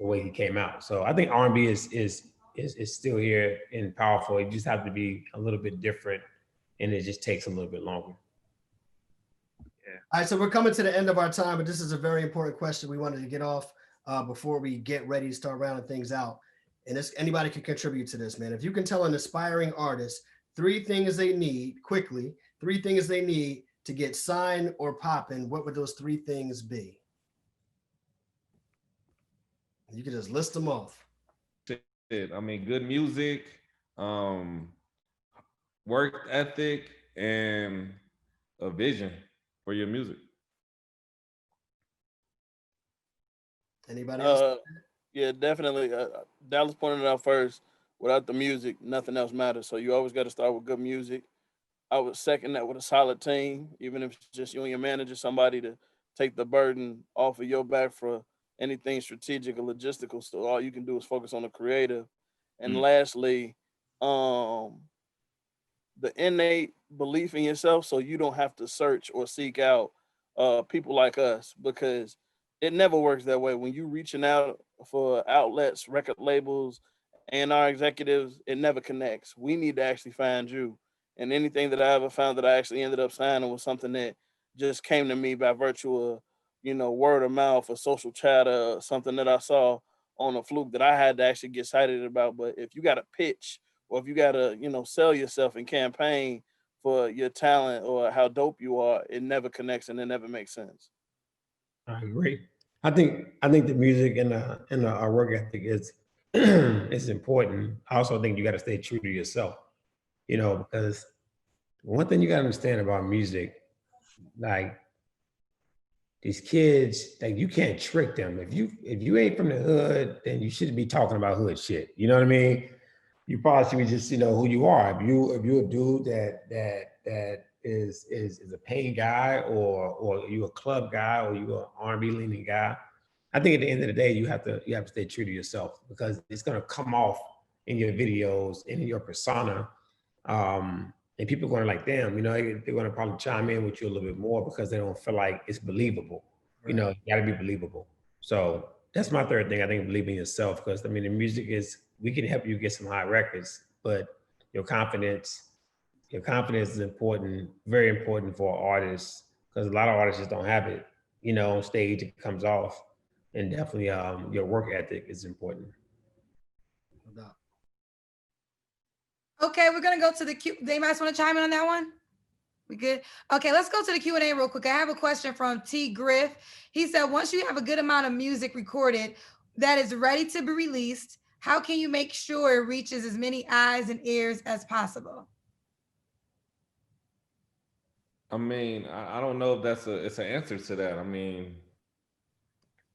the way he came out. So I think R&B is still here and powerful. It just have to be a little bit different, and it just takes a little bit longer. Yeah. All right, so we're coming to the end of our time, but this is a very important question we wanted to get off before we get ready to start rounding things out. And anybody can contribute to this, man. If you can tell an aspiring artist 3 things they need quickly, 3 things they need to get signed or popping, what would those 3 things be? You can just list them off. I mean, good music, work ethic, and a vision for your music. Anybody else? Yeah, definitely. Dallas pointed it out first. Without the music, nothing else matters. So you always got to start with good music. I would second that with a solid team, even if it's just you and your manager, somebody to take the burden off of your back for anything strategic or logistical. So all you can do is focus on the creative. And lastly, the innate belief in yourself, so you don't have to search or seek out people like us, because it never works that way. When you reaching out for outlets, record labels, and our executives, it never connects. We need to actually find you. And anything that I ever found that I actually ended up signing was something that just came to me by virtue of, you know, word of mouth or social chatter, or something that I saw on a fluke that I had to actually get excited about. But if you got to pitch, or if you got to, you know, sell yourself and campaign for your talent or how dope you are, it never connects and it never makes sense. I agree. I think the music and our work ethic is is important. I also think you got to stay true to yourself, you know, because one thing you got to understand about music, like these kids, like you can't trick them. If you ain't from the hood, then you shouldn't be talking about hood shit. You know what I mean? You probably should be just, you know, who you are. If you a dude that is a pain guy, or you a club guy, or you an R&B leaning guy, I think at the end of the day, you have to stay true to yourself, because it's gonna come off in your videos, in your persona, and people are gonna like, damn, you know, they're gonna probably chime in with you a little bit more because they don't feel like it's believable. Right. You know, you gotta be believable. So That's my third thing. I think believe in yourself, because I mean, the music is, we can help you get some high records, but your confidence is important, very important for artists, because a lot of artists just don't have it. You know, on stage it comes off, and definitely your work ethic is important. No doubt. Okay, we're gonna go to the Q. They might want to chime in on that one. We good? Okay, let's go to the Q&A real quick. I have a question from T. Griff. He said, once you have a good amount of music recorded that is ready to be released, how can you make sure it reaches as many eyes and ears as possible? I mean, I don't know if it's an answer to that. I mean,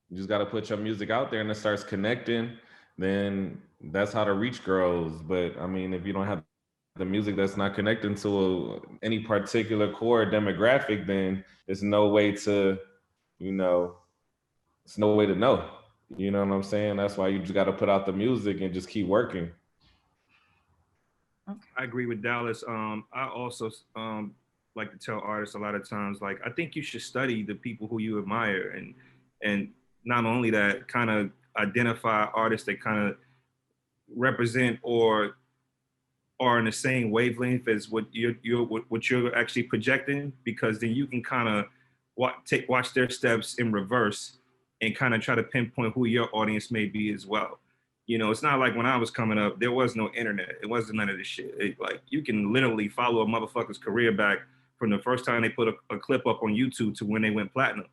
you just got to put your music out there and it starts connecting, then that's how the reach grows. But I mean, if you don't have the music that's not connecting to any particular core demographic, then there's no way to, you know, it's no way to know. You know what I'm saying? That's why you just got to put out the music and just keep working. I agree with Dallas. I also like to tell artists a lot of times, like, I think you should study the people who you admire, and not only that, kind of identify artists that kind of represent or are in the same wavelength as what you're actually projecting, because then you can kind of watch their steps in reverse and kind of try to pinpoint who your audience may be as well. You know, it's not like when I was coming up, there was no internet. It wasn't none of this shit. Like, you can literally follow a motherfucker's career back from the first time they put a clip up on YouTube to when they went platinum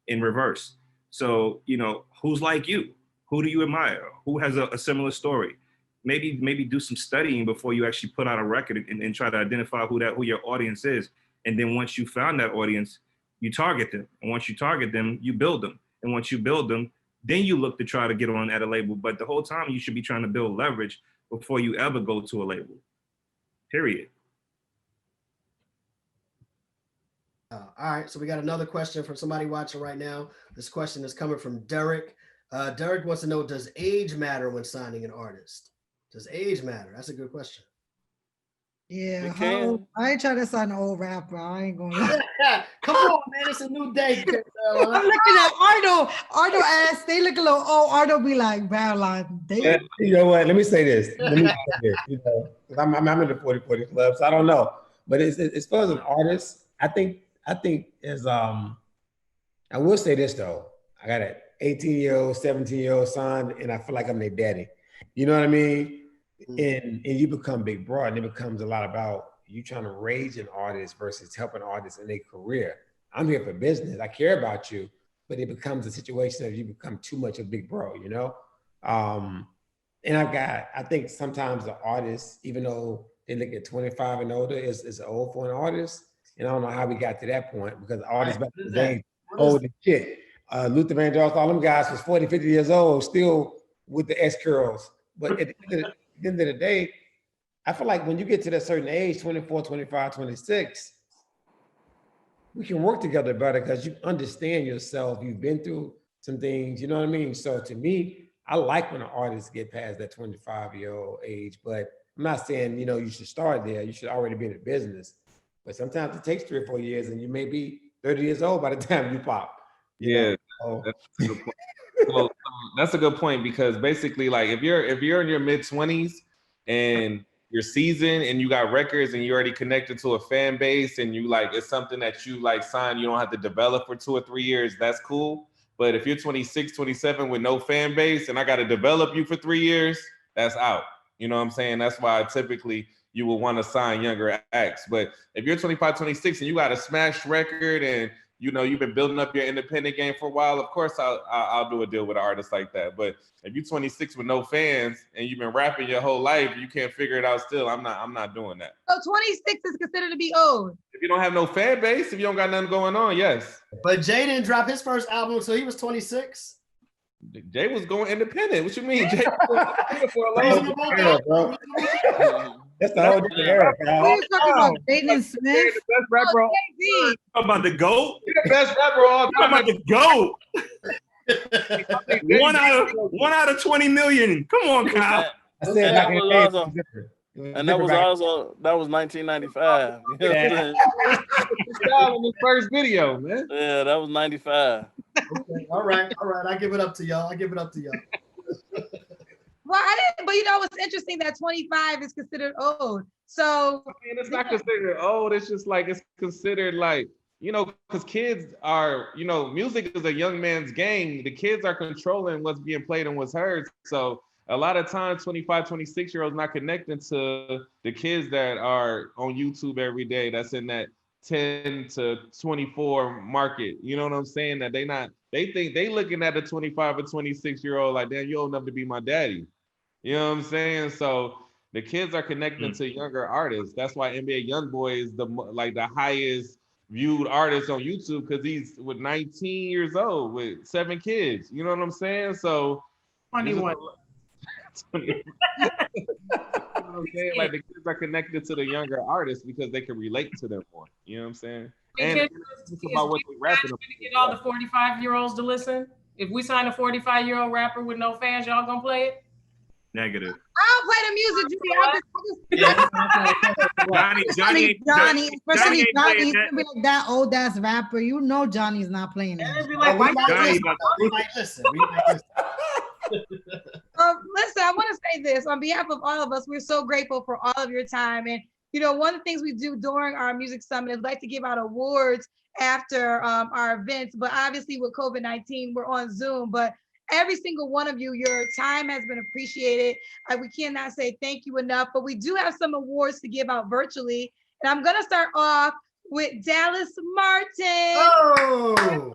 in reverse. So, you know, who's like you? Who do you admire? Who has a similar story? Maybe do some studying before you actually put out a record and try to identify who your audience is. And then once you found that audience, you target them. And once you target them, you build them. And once you build them, then you look to try to get on at a label. But the whole time you should be trying to build leverage before you ever go to a label, period. All right, so we got another question from somebody watching right now. This question is coming from Derek. Derek wants to know, does age matter when signing an artist? Does age matter? That's a good question. Yeah, can. I ain't trying to sign an old rapper. I ain't gonna lie. Come on, man, it's a new day. I'm looking at Arnold. Arnold ass, they look a little old. Arnold be like, Caroline, they You know what? Let me say this. You know, 'cause I'm in the 40-40 club, so I don't know. But as far as an artist, I think as I will say this though. I got an 18-year-old, 17-year-old son, and I feel like I'm their daddy. You know what I mean? And you become big bro, and it becomes a lot about you trying to raise an artist versus helping artists in their career. I'm here for business. I care about you, but it becomes a situation of you become too much of big bro, you know? And I think sometimes the artists, even though they look at 25 and older, is old for an artist. And I don't know how we got to that point, because artists back in the day, old as shit. Luther Vandross, all them guys was 40, 50 years old, still with the S curls. But at the end of the day, I feel like when you get to that certain age, 24, 25, 26, we can work together better because you understand yourself. You've been through some things, you know what I mean? So to me, I like when an artist get past that 25-year-old age, but I'm not saying, you know, you should start there. You should already be in the business. But sometimes it takes 3 or 4 years and you may be 30 years old by the time you pop. Yeah, that's a good point. So that's a good point, because basically, like, if you're in your mid-20s and you're seasoned and you got records and you already connected to a fan base and you like, it's something that you like sign, you don't have to develop for 2 or 3 years, that's cool. But if you're 26, 27 with no fan base and I got to develop you for 3 years, that's out. You know what I'm saying? That's why typically you will want to sign younger acts. But if you're 25, 26 and you got a smash record and you know, you've been building up your independent game for a while, of course I'll do a deal with an artist like that. But if you're 26 with no fans and you've been rapping your whole life, you can't figure it out still, I'm not doing that. So 26 is considered to be old. If you don't have no fan base, if you don't got nothing going on, yes. But Jay didn't drop his first album until he was 26. Jay was going independent. What you mean? Jay was going for a long Era, bro. That's the whole different era, pal. What are you talking about? Jaden Smith? the best rapper. Jay-Z. Talking about the GOAT? You're the best rapper all Talking time. about the GOAT. one out of 20 million. Come on, Kyle. I said back in the day, also- And that was 1995. You know what I'm saying? Style in his first video, man. Yeah, that was 95. Okay. All right. I give it up to y'all. Well, I didn't, but you know, it's interesting that 25 is considered old. So I mean, it's not considered old. It's just like it's considered like, you know, because kids are, you know, music is a young man's game. The kids are controlling what's being played and what's heard. So a lot of times 25, 26-year-olds not connecting to the kids that are on YouTube every day. That's in that 10 to 24 market. You know what I'm saying? That they think they looking at a 25 or 26-year-old like, damn, you old enough to be my daddy. You know what I'm saying? So the kids are connecting to younger artists. That's why NBA YoungBoy is the highest viewed artist on YouTube, because he's with 19 years old with 7 kids. You know what I'm saying? So 21. you know what I'm saying? Like the kids are connected to the younger artists because they can relate to them more. You know what I'm saying? And it's about what they're rapping about. Get all the 45-year-olds to listen. If we sign a 45-year-old rapper with no fans, y'all gonna play it? Negative. I don't play the music, Julie. Johnny, Johnny, especially ain't Johnny, playing he's that. gonna be like that old ass rapper. You know Johnny's not playing that. Be like, we why might listen. Listen, I want to say this on behalf of all of us. We're so grateful for all of your time. And, you know, one of the things we do during our music summit is like to give out awards after our events. But obviously with COVID-19, we're on Zoom. But every single one of you, your time has been appreciated. We cannot say thank you enough, but we do have some awards to give out virtually. And I'm going to start off with Dallas Martin. Oh!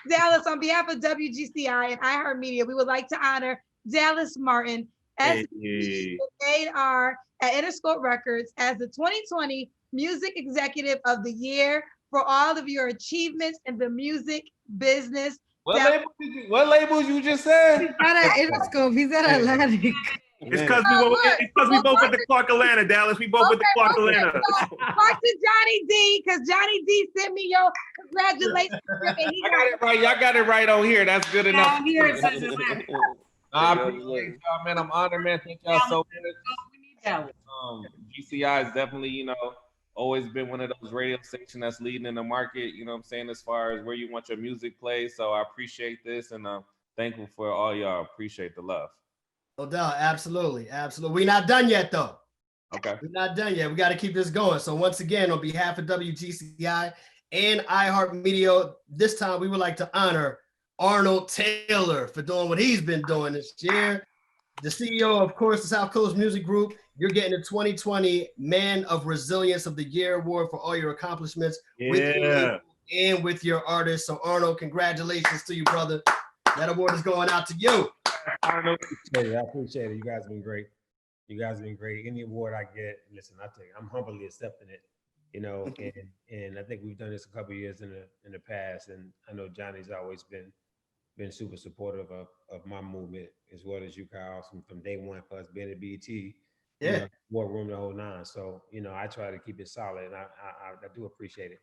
Dallas, on behalf of WGCI and iHeartMedia, we would like to honor Dallas Martin, SVP and A&R at Interscope Records, as the 2020 Music Executive of the Year for all of your achievements in the music business. What labels you just said? He's not at Interscope, he's at Atlantic. It's because we both went to Clark Atlanta, Dallas. We both went to Clark Atlanta. Talk to Johnny D, because Johnny D sent me your congratulations. I got it right. Y'all got it right on here. That's good enough. Down here it says Atlanta. I appreciate y'all, man. I'm honored, man. Thank y'all so much. GCI is definitely, you know, always been one of those radio stations that's leading in the market, you know what I'm saying, as far as where you want your music played. So I appreciate this, and I'm thankful for all y'all. Appreciate the love. No doubt. Absolutely. We're not done yet, though. Okay. We're not done yet. We got to keep this going. So once again, on behalf of WGCI and iHeartMedia, this time we would like to honor Arnold Taylor for doing what he's been doing this year. The CEO, of course, the South Coast Music Group. You're getting the 2020 Man of Resilience of the Year award for all your accomplishments with your label and with your artists. So Arnold, congratulations to you, brother. That award is going out to you. I appreciate it. You guys have been great. Any award I get, listen, I tell you, I'm humbly accepting it. You know, and I think we've done this a couple of years in the past, and I know Johnny's always been super supportive of my movement, as well as you, Kyle, from day one for us being at BET. Yeah, more room to hold on. So, you know, I try to keep it solid, and I do appreciate it.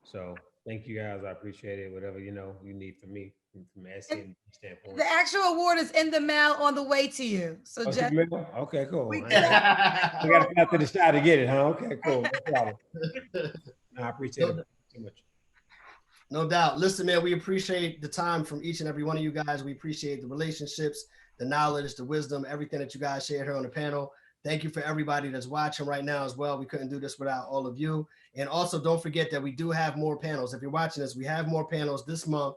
So thank you guys. I appreciate it. Whatever, you know, you need from me from an SC standpoint. The actual award is in the mail on the way to you. So just okay, cool. We got to come out to the shot to get it, huh? Okay, cool. No problem. No, I appreciate it too much. No doubt. Listen, man, we appreciate the time from each and every one of you guys. We appreciate the relationships, the knowledge, the wisdom, everything that you guys shared here on the panel. Thank you for everybody that's watching right now as well. We couldn't do this without all of you. And also don't forget that we do have more panels. If you're watching this, we have more panels this month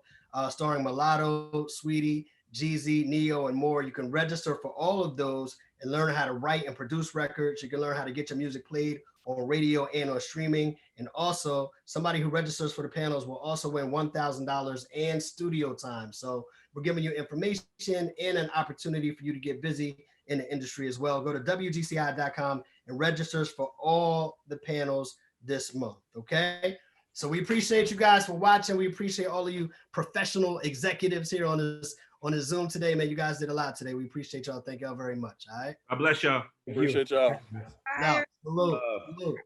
starring Mulatto, Sweetie, Jeezy, Neo, and more. You can register for all of those and learn how to write and produce records. You can learn how to get your music played on radio and on streaming. And also somebody who registers for the panels will also win $1,000 and studio time. So we're giving you information and an opportunity for you to get busy in the industry as well. Go to WGCI.com and registers for all the panels this month, okay? So we appreciate you guys for watching. We appreciate all of you professional executives here on this Zoom today, man. You guys did a lot today. We appreciate y'all. Thank y'all very much, all right? God bless y'all. Appreciate y'all. Now, salute.